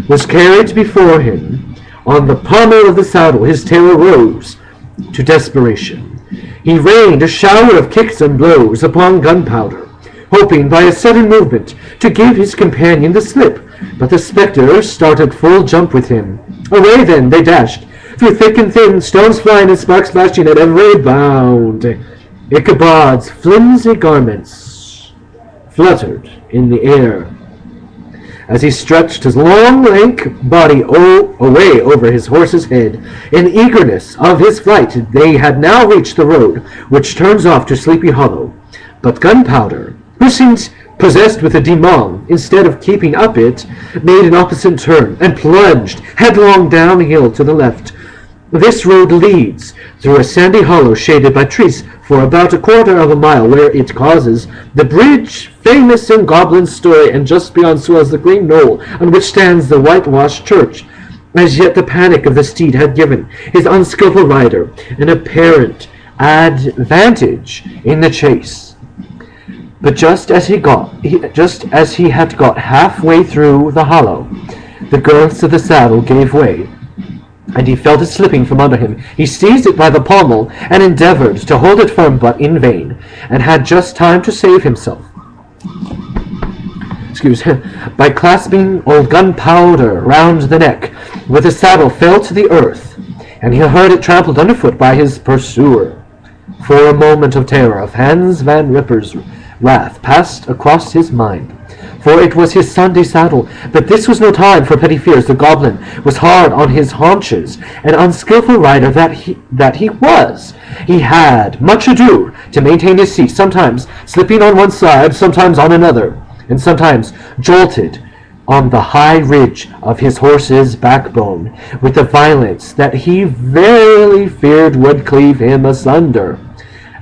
was carried before him on the pommel of the saddle. His terror rose to desperation. He rained a shower of kicks and blows upon Gunpowder, hoping by a sudden movement to give his companion the slip, but the spectre started full jump with him. Away then they dashed, through thick and thin, stones flying and sparks flashing at every bound. Ichabod's flimsy garments fluttered in the air as he stretched his long, lank body away over his horse's head. In the eagerness of his flight, they had now reached the road which turns off to Sleepy Hollow. But Gunpowder, who seemed possessed with a demon, instead of keeping up it, made an opposite turn and plunged headlong downhill to the left. This road leads through a sandy hollow shaded by trees for about a quarter of a mile, where it crosses the bridge famous in Goblin story, and just beyond swells the green knoll on which stands the whitewashed church. As yet the panic of the steed had given his unskilful rider an apparent advantage in the chase. But just as he had got halfway through the hollow, the girths of the saddle gave way, and he felt it slipping from under him. He seized it by the pommel and endeavored to hold it firm, but in vain, and had just time to save himself by clasping old Gunpowder round the neck, where the saddle fell to the earth, and he heard it trampled underfoot by his pursuer. For a moment of terror of Hans Van Ripper's wrath passed across his mind, for it was his Sunday saddle. But this was no time for petty fears. The goblin was hard on his haunches, an unskilful rider that he was. He had much ado to maintain his seat, sometimes slipping on one side, sometimes on another, and sometimes jolted on the high ridge of his horse's backbone with a violence that he verily feared would cleave him asunder.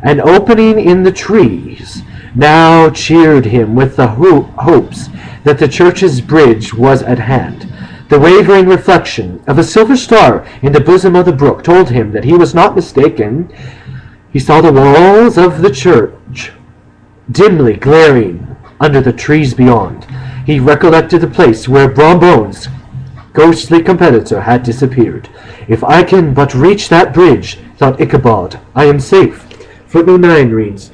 An opening in the trees now cheered him with the hopes that the church's bridge was at hand. The wavering reflection of a silver star in the bosom of the brook told him that he was not mistaken. He saw the walls of the church dimly glaring under the trees beyond. He recollected the place where Brombone's ghostly competitor had disappeared. If I can but reach that bridge, thought Ichabod, I am safe. Footnote 9 reads,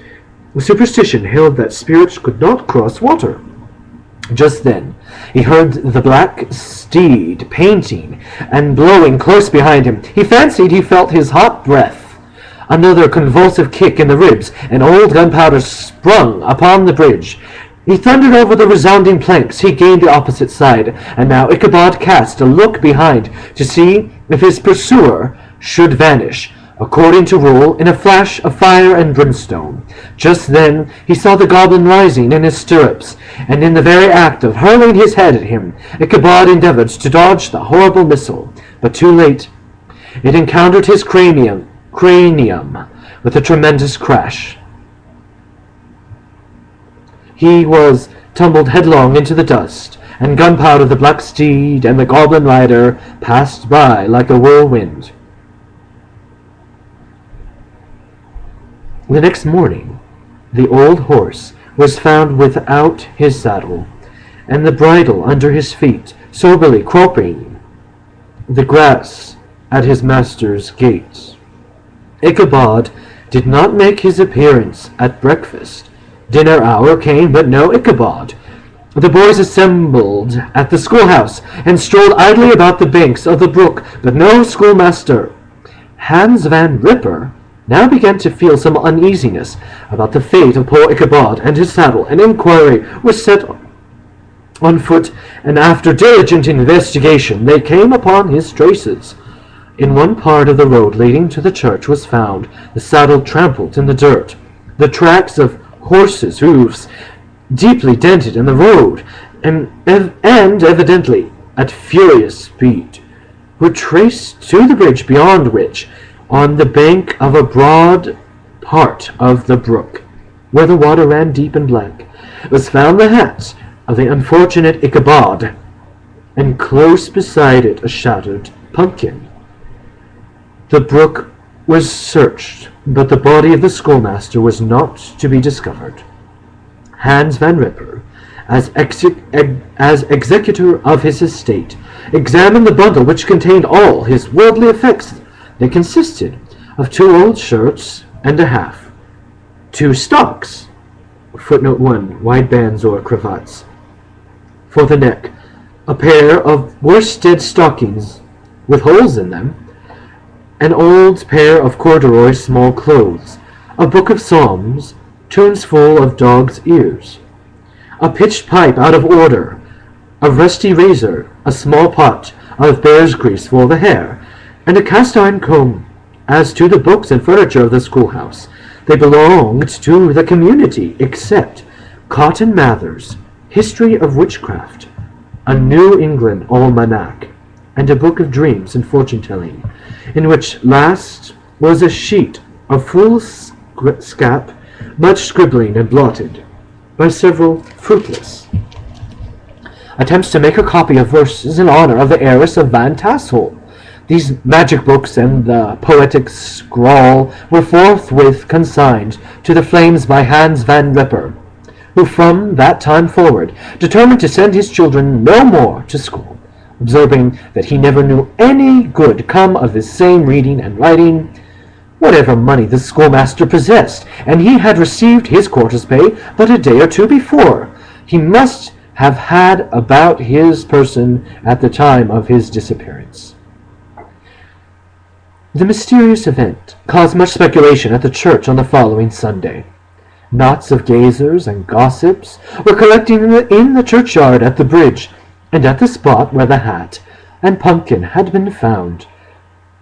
superstition held that spirits could not cross water. Just then he heard the black steed panting and blowing close behind him. He fancied he felt his hot breath. Another convulsive kick in the ribs, and old Gunpowder sprung upon the bridge. He thundered over the resounding planks. He gained the opposite side, and now Ichabod cast a look behind to see if his pursuer should vanish, according to rule, in a flash of fire and brimstone. Just then he saw the goblin rising in his stirrups, and in the very act of hurling his head at him, Ichabod endeavored to dodge the horrible missile, but too late. It encountered his cranium with a tremendous crash. He was tumbled headlong into the dust, and Gunpowder, the black steed, and the goblin rider passed by like a whirlwind. The next morning, the old horse was found without his saddle, and the bridle under his feet, soberly cropping the grass at his master's gate. Ichabod did not make his appearance at breakfast. Dinner hour came, but no Ichabod. The boys assembled at the schoolhouse and strolled idly about the banks of the brook, but no schoolmaster. Hans Van Ripper now began to feel some uneasiness about the fate of poor Ichabod and his saddle. An inquiry was set on foot, and after diligent investigation they came upon his traces. In one part of the road leading to the church was found the saddle trampled in the dirt, the tracks of horses' hoofs deeply dented in the road, and evidently at furious speed, were traced to the bridge beyond which, on the bank of a broad part of the brook, where the water ran deep and black, was found the hat of the unfortunate Ichabod, and close beside it a shattered pumpkin. The brook was searched, but the body of the schoolmaster was not to be discovered. Hans Van Ripper, as executor of his estate, examined the bundle which contained all his worldly effects. They consisted of 2 old shirts and a half, 2 stocks, footnote 1, wide bands or cravats, for the neck, a pair of worsted stockings with holes in them, an old pair of corduroy small clothes, a book of psalms, tunes full of dog's ears, a pitched pipe out of order, a rusty razor, a small pot of bear's grease for the hair, and a cast-iron comb. As to the books and furniture of the schoolhouse, they belonged to the community, except Cotton Mather's History of Witchcraft, a New England almanac, and a book of dreams and fortune-telling, in which last was a sheet of foolscap, much scribbling and blotted by several fruitless attempts to make a copy of verses in honor of the heiress of Van Tassel. These magic books and the poetic scrawl were forthwith consigned to the flames by Hans Van Ripper, who from that time forward determined to send his children no more to school, observing that he never knew any good come of this same reading and writing. Whatever money the schoolmaster possessed, and he had received his quarter's pay but a day or 2 before, he must have had about his person at the time of his disappearance. The mysterious event caused much speculation at the church on the following Sunday. Knots of gazers and gossips were collecting in the churchyard at the bridge, and at the spot where the hat and pumpkin had been found.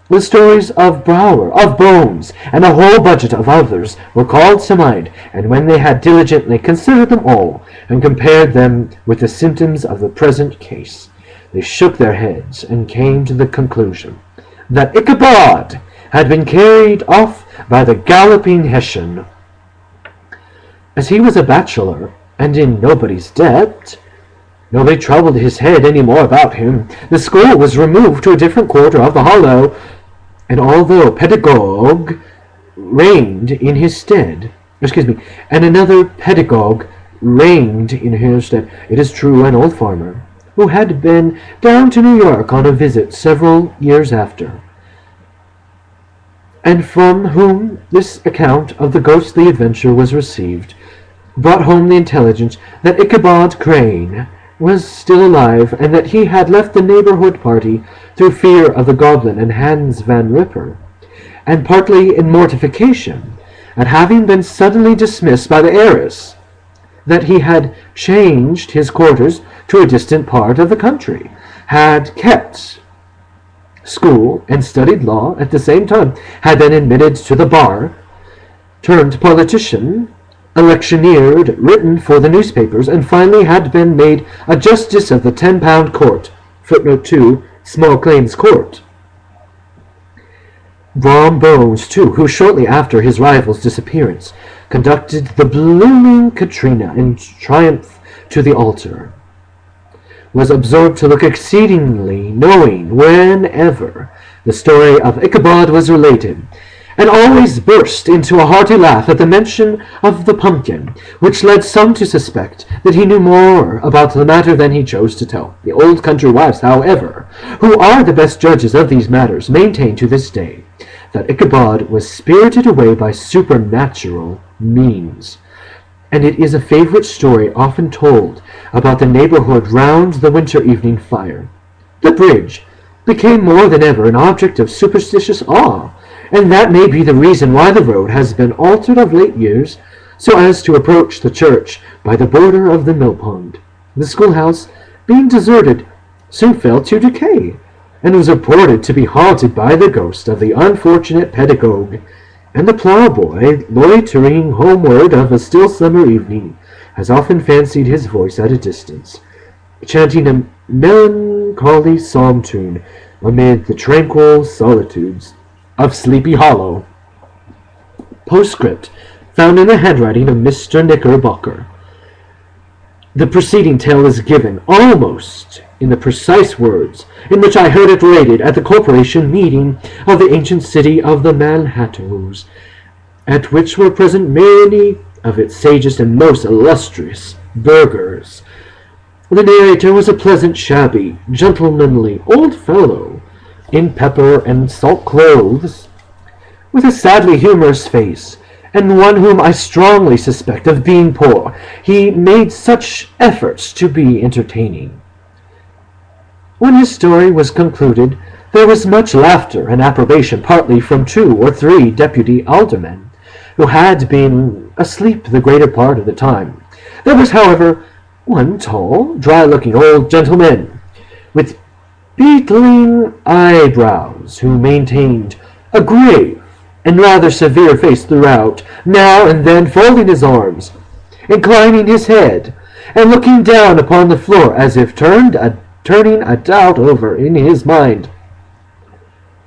The stories of Brower, of Bones, and a whole budget of others were called to mind, and when they had diligently considered them all, and compared them with the symptoms of the present case, they shook their heads and came to the conclusion that Ichabod had been carried off by the galloping Hessian. As he was a bachelor, and in nobody's debt, nobody troubled his head any more about him. The school was removed to a different quarter of the hollow, and although pedagogue reigned in his stead, and another pedagogue reigned in his stead, it is true, an old farmer, who had been down to New York on a visit several years after, and from whom this account of the ghostly adventure was received, brought home the intelligence that Ichabod Crane was still alive, and that he had left the neighborhood party through fear of the goblin and Hans Van Ripper, and partly in mortification at having been suddenly dismissed by the heiress, that he had changed his quarters to a distant part of the country, had kept school and studied law at the same time, had been admitted to the bar, turned politician, electioneered, written for the newspapers, and finally had been made a justice of the 10-pound court, footnote 2, small claims court. Brom Bones, too, who shortly after his rival's disappearance conducted the blooming Katrina in triumph to the altar, was absorbed to look exceedingly knowing whenever the story of Ichabod was related, and always burst into a hearty laugh at the mention of the pumpkin, which led some to suspect that he knew more about the matter than he chose to tell. The old country wives, however, who are the best judges of these matters, maintain to this day that Ichabod was spirited away by supernatural means, and it is a favorite story often told about the neighborhood round the winter evening fire. The bridge became more than ever an object of superstitious awe, and that may be the reason why the road has been altered of late years so as to approach the church by the border of the mill pond. The schoolhouse, being deserted, soon fell to decay, and was reported to be haunted by the ghost of the unfortunate pedagogue, and the ploughboy, loitering homeward of a still summer evening, has often fancied his voice at a distance, chanting a melancholy psalm tune amid the tranquil solitudes of Sleepy Hollow. Postscript. found in the handwriting of Mr. Knickerbocker. The preceding tale is given almost in the precise words in which I heard it related at the corporation meeting of the ancient city of the Manhattoes, at which were present many of its sagest and most illustrious burghers. The narrator was a pleasant, shabby, gentlemanly old fellow, in pepper and salt clothes, with a sadly humorous face, and one whom I strongly suspect of being poor. He made such efforts to be entertaining. When his story was concluded, there was much laughter and approbation, partly from 2 or 3 deputy aldermen, who had been asleep the greater part of the time. There was, however, one tall, dry-looking old gentleman, with beetling eyebrows, who maintained a grave and rather severe face throughout, now and then folding his arms, inclining his head, and looking down upon the floor as if turning a doubt over in his mind.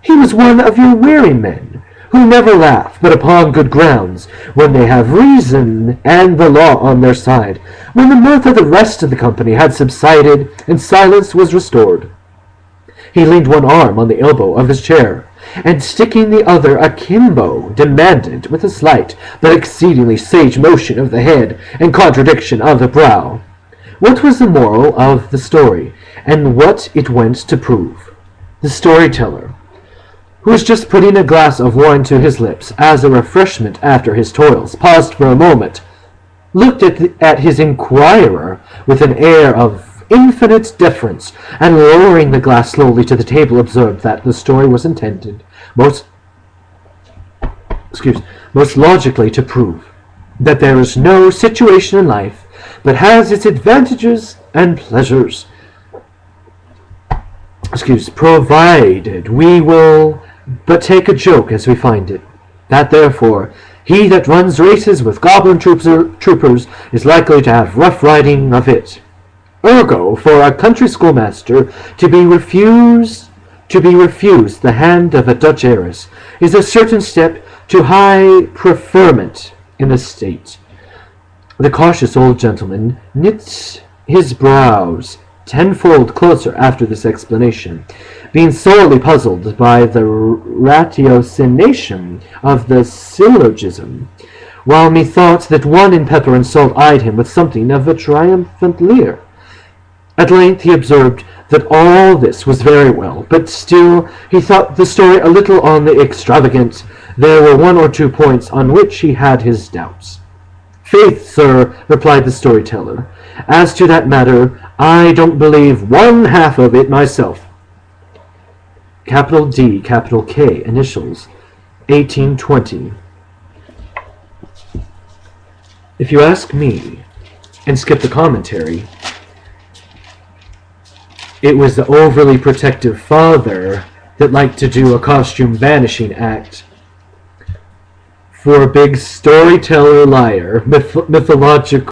He was one of your weary men, who never laugh but upon good grounds, when they have reason and the law on their side. When the mirth of the rest of the company had subsided and silence was restored, he leaned one arm on the elbow of his chair, and sticking the other akimbo, demanded, with a slight but exceedingly sage motion of the head and contradiction of the brow, what was the moral of the story, and what it went to prove. The storyteller, who was just putting a glass of wine to his lips as a refreshment after his toils, paused for a moment, looked at his inquirer with an air of infinite deference, and lowering the glass slowly to the table, observed that the story was intended most logically to prove that there is no situation in life but has its advantages and pleasures, provided we will but take a joke as we find it. That therefore he that runs races with goblin troopers is likely to have rough riding of it. Ergo, for a country schoolmaster to be refused the hand of a Dutch heiress is a certain step to high preferment in the state. The cautious old gentleman knits his brows tenfold closer after this explanation, being sorely puzzled by the ratiocination of the syllogism, while methought that one in pepper and salt eyed him with something of a triumphant leer. At length he observed that all this was very well, but still he thought the story a little on the extravagant. There were 1 or 2 points on which he had his doubts. Faith, sir, replied the storyteller, as to that matter, I don't believe one half of it myself. Capital D, capital K, initials, 1820. If you ask me, and skip the commentary, it was the overly protective father that liked to do a costume vanishing act. For a big storyteller liar, mythological